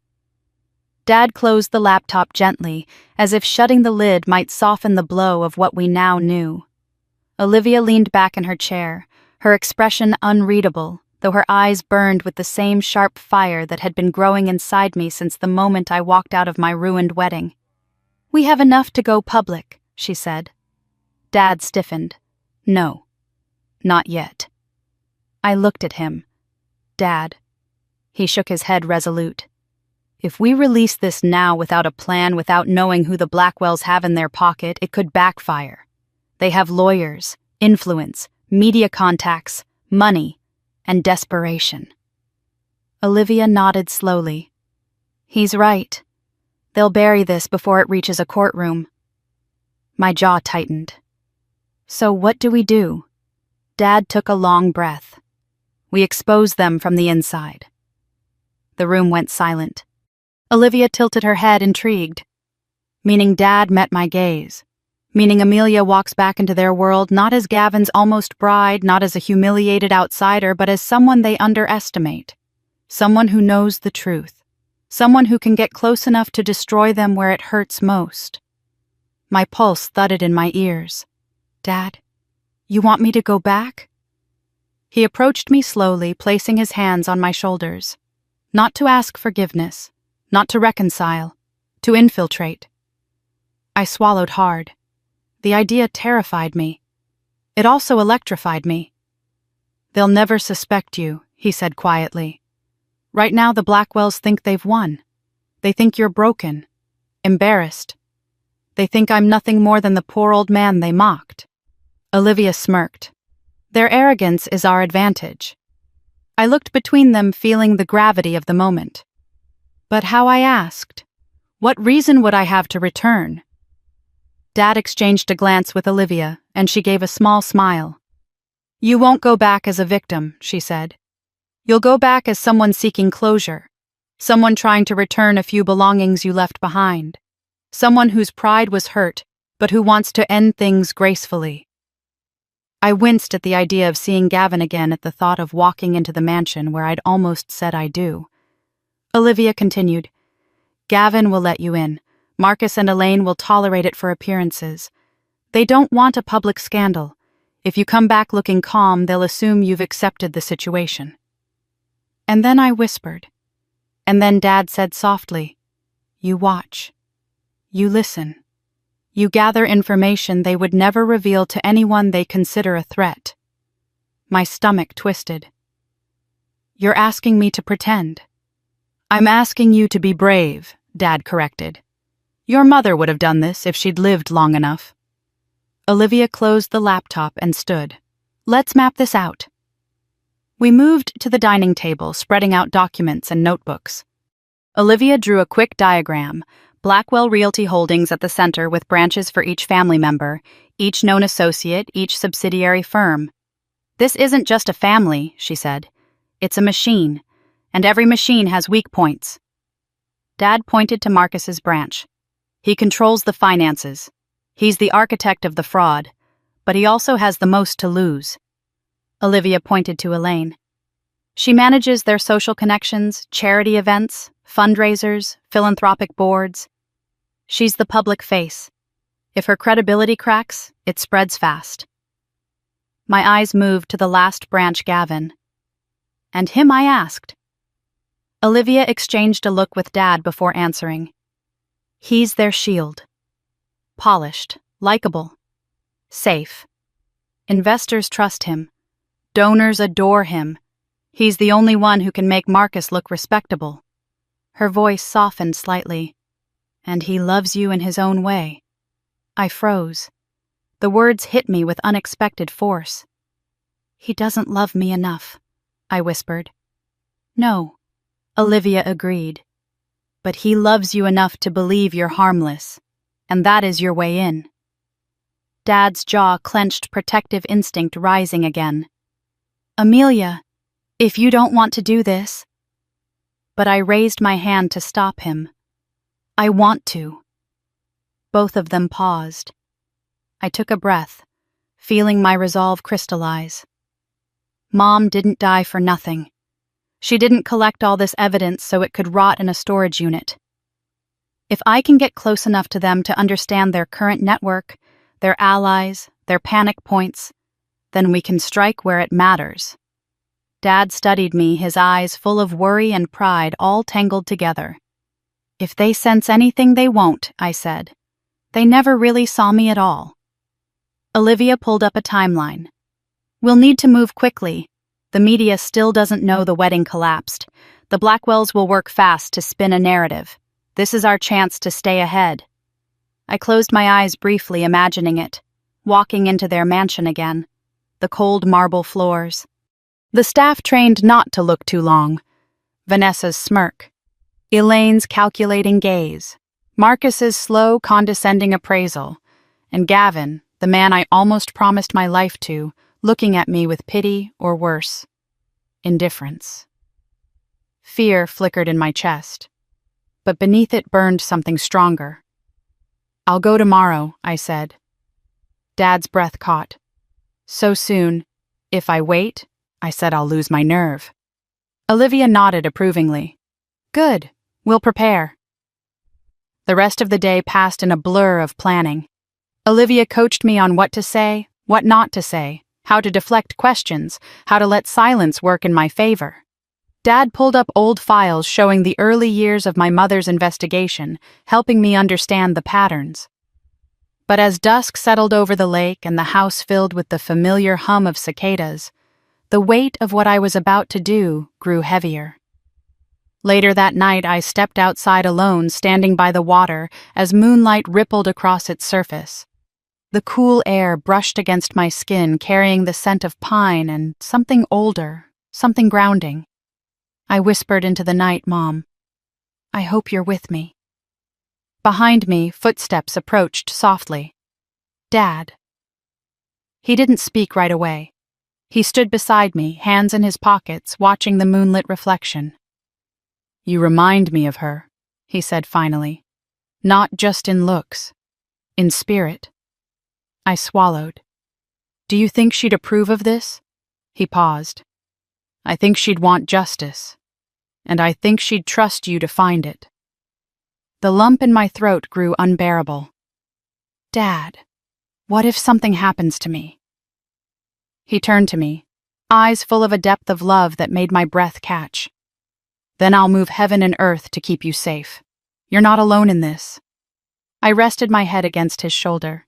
Dad closed the laptop gently, as if shutting the lid might soften the blow of what we now knew. Olivia leaned back in her chair, her expression unreadable, though her eyes burned with the same sharp fire that had been growing inside me since the moment I walked out of my ruined wedding. "We have enough to go public," she said. Dad stiffened. "No, not yet." I looked at him. "Dad." He shook his head resolute. "If we release this now without a plan, without knowing who the Blackwells have in their pocket, it could backfire. They have lawyers, influence, media contacts, money, and desperation." Olivia nodded slowly. "He's right. They'll bury this before it reaches a courtroom." My jaw tightened. "So what do we do?" Dad took a long breath. "We expose them from the inside." The room went silent. Olivia tilted her head, intrigued. "Meaning Dad met my gaze. Meaning Amelia walks back into their world not as Gavin's almost bride, not as a humiliated outsider, but as someone they underestimate. Someone who knows the truth. Someone who can get close enough to destroy them where it hurts most." My pulse thudded in my ears. "Dad, you want me to go back?" He approached me slowly, placing his hands on my shoulders. Not to ask forgiveness, not to reconcile, to infiltrate. I swallowed hard. The idea terrified me. It also electrified me. "They'll never suspect you," he said quietly. "Right now the Blackwells think they've won. They think you're broken, embarrassed. They think I'm nothing more than the poor old man they mocked." Olivia smirked. "Their arrogance is our advantage." I looked between them, feeling the gravity of the moment. But how, I asked? What reason would I have to return? Dad exchanged a glance with Olivia, and she gave a small smile. "You won't go back as a victim," she said. "You'll go back as someone seeking closure, someone trying to return a few belongings you left behind, someone whose pride was hurt, but who wants to end things gracefully." I winced at the idea of seeing Gavin again, at the thought of walking into the mansion where I'd almost said I do. Olivia continued, "Gavin will let you in. Marcus and Elaine will tolerate it for appearances. They don't want a public scandal. If you come back looking calm, they'll assume you've accepted the situation." And then I whispered. And then Dad said softly, "You watch. You listen. You gather information they would never reveal to anyone they consider a threat." My stomach twisted. "You're asking me to pretend." "I'm asking you to be brave," Dad corrected. "Your mother would have done this if she'd lived long enough." Olivia closed the laptop and stood. "Let's map this out." We moved to the dining table, spreading out documents and notebooks. Olivia drew a quick diagram, Blackwell Realty Holdings at the center with branches for each family member, each known associate, each subsidiary firm. "This isn't just a family," she said. "It's a machine, and every machine has weak points." Dad pointed to Marcus's branch. "He controls the finances. He's the architect of the fraud, but he also has the most to lose." Olivia pointed to Elaine. "She manages their social connections, charity events, fundraisers, philanthropic boards. She's the public face. If her credibility cracks, it spreads fast." My eyes moved to the last branch, Gavin. "And him?" I asked. Olivia exchanged a look with Dad before answering. "He's their shield. Polished, likable, safe. Investors trust him. Donors adore him. He's the only one who can make Marcus look respectable." Her voice softened slightly. "And he loves you in his own way." I froze. The words hit me with unexpected force. "He doesn't love me enough," I whispered. "No," Olivia agreed. "But he loves you enough to believe you're harmless, and that is your way in." Dad's jaw clenched, protective instinct rising again. "Amelia, if you don't want to do this..." But I raised my hand to stop him. "I want to." Both of them paused. I took a breath, feeling my resolve crystallize. Mom didn't die for nothing. She didn't collect all this evidence so it could rot in a storage unit. If I can get close enough to them to understand their current network, their allies, their panic points, then we can strike where it matters. Dad studied me, his eyes full of worry and pride all tangled together. "If they sense anything, they won't," I said. "They never really saw me at all." Olivia pulled up a timeline. "We'll need to move quickly. The media still doesn't know the wedding collapsed. The Blackwells will work fast to spin a narrative. This is our chance to stay ahead." I closed my eyes briefly, imagining it, walking into their mansion again. The cold marble floors. The staff trained not to look too long. Vanessa's smirk. Elaine's calculating gaze. Marcus's slow, condescending appraisal. And Gavin, the man I almost promised my life to, looking at me with pity or worse, indifference. Fear flickered in my chest, but beneath it burned something stronger. "I'll go tomorrow," I said. Dad's breath caught. "So soon? If I wait," I said, "I'll lose my nerve." Olivia nodded approvingly. "Good. We'll prepare." The rest of the day passed in a blur of planning. Olivia coached me on what to say, what not to say, how to deflect questions, how to let silence work in my favor. Dad pulled up old files showing the early years of my mother's investigation, helping me understand the patterns. But as dusk settled over the lake and the house filled with the familiar hum of cicadas, the weight of what I was about to do grew heavier. Later that night, I stepped outside alone, standing by the water as moonlight rippled across its surface. The cool air brushed against my skin, carrying the scent of pine and something older, something grounding. I whispered into the night, "Mom, I hope you're with me." Behind me, footsteps approached softly. "Dad." He didn't speak right away. He stood beside me, hands in his pockets, watching the moonlit reflection. "You remind me of her," he said finally. "Not just in looks, in spirit." I swallowed. "Do you think she'd approve of this?" He paused. "I think she'd want justice, and I think she'd trust you to find it." The lump in my throat grew unbearable. "Dad, what if something happens to me?" He turned to me, eyes full of a depth of love that made my breath catch. "Then I'll move heaven and earth to keep you safe. You're not alone in this." I rested my head against his shoulder.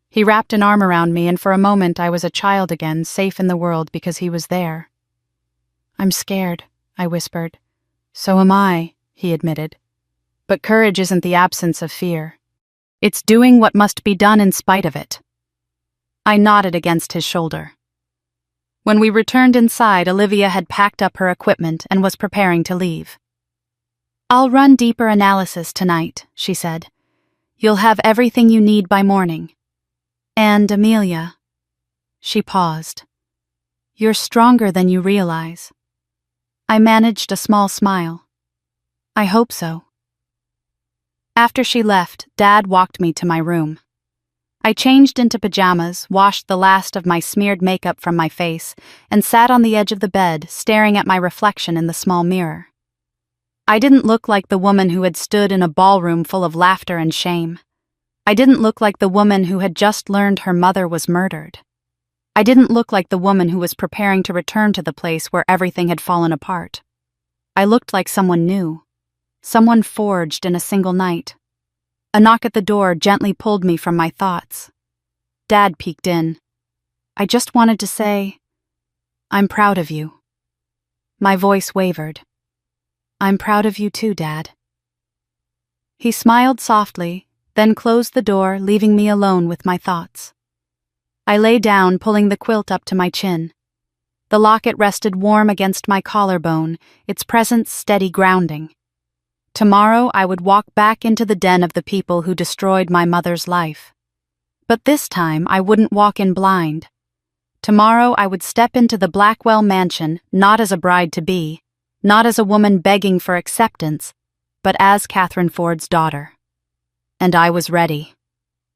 He wrapped an arm around me, and for a moment I was a child again, safe in the world because he was there. "I'm scared," I whispered. "So am I," he admitted. "But courage isn't the absence of fear. It's doing what must be done in spite of it." I nodded against his shoulder. When we returned inside, Olivia had packed up her equipment and was preparing to leave. "I'll run deeper analysis tonight," she said. "You'll have everything you need by morning. And, Amelia," she paused, "you're stronger than you realize." I managed a small smile. "I hope so." After she left, Dad walked me to my room. I changed into pajamas, washed the last of my smeared makeup from my face, and sat on the edge of the bed, staring at my reflection in the small mirror. I didn't look like the woman who had stood in a ballroom full of laughter and shame. I didn't look like the woman who had just learned her mother was murdered. I didn't look like the woman who was preparing to return to the place where everything had fallen apart. I looked like someone new, someone forged in a single night. A knock at the door gently pulled me from my thoughts. Dad peeked in. I just wanted to say, "I'm proud of you." My voice wavered. "I'm proud of you too, Dad." He smiled softly, then closed the door, leaving me alone with my thoughts. I lay down, pulling the quilt up to my chin. The locket rested warm against my collarbone, its presence steady grounding. Tomorrow I would walk back into the den of the people who destroyed my mother's life. But this time I wouldn't walk in blind. Tomorrow I would step into the Blackwell mansion, not as a bride-to-be, not as a woman begging for acceptance, but as Catherine Ford's daughter. And I was ready.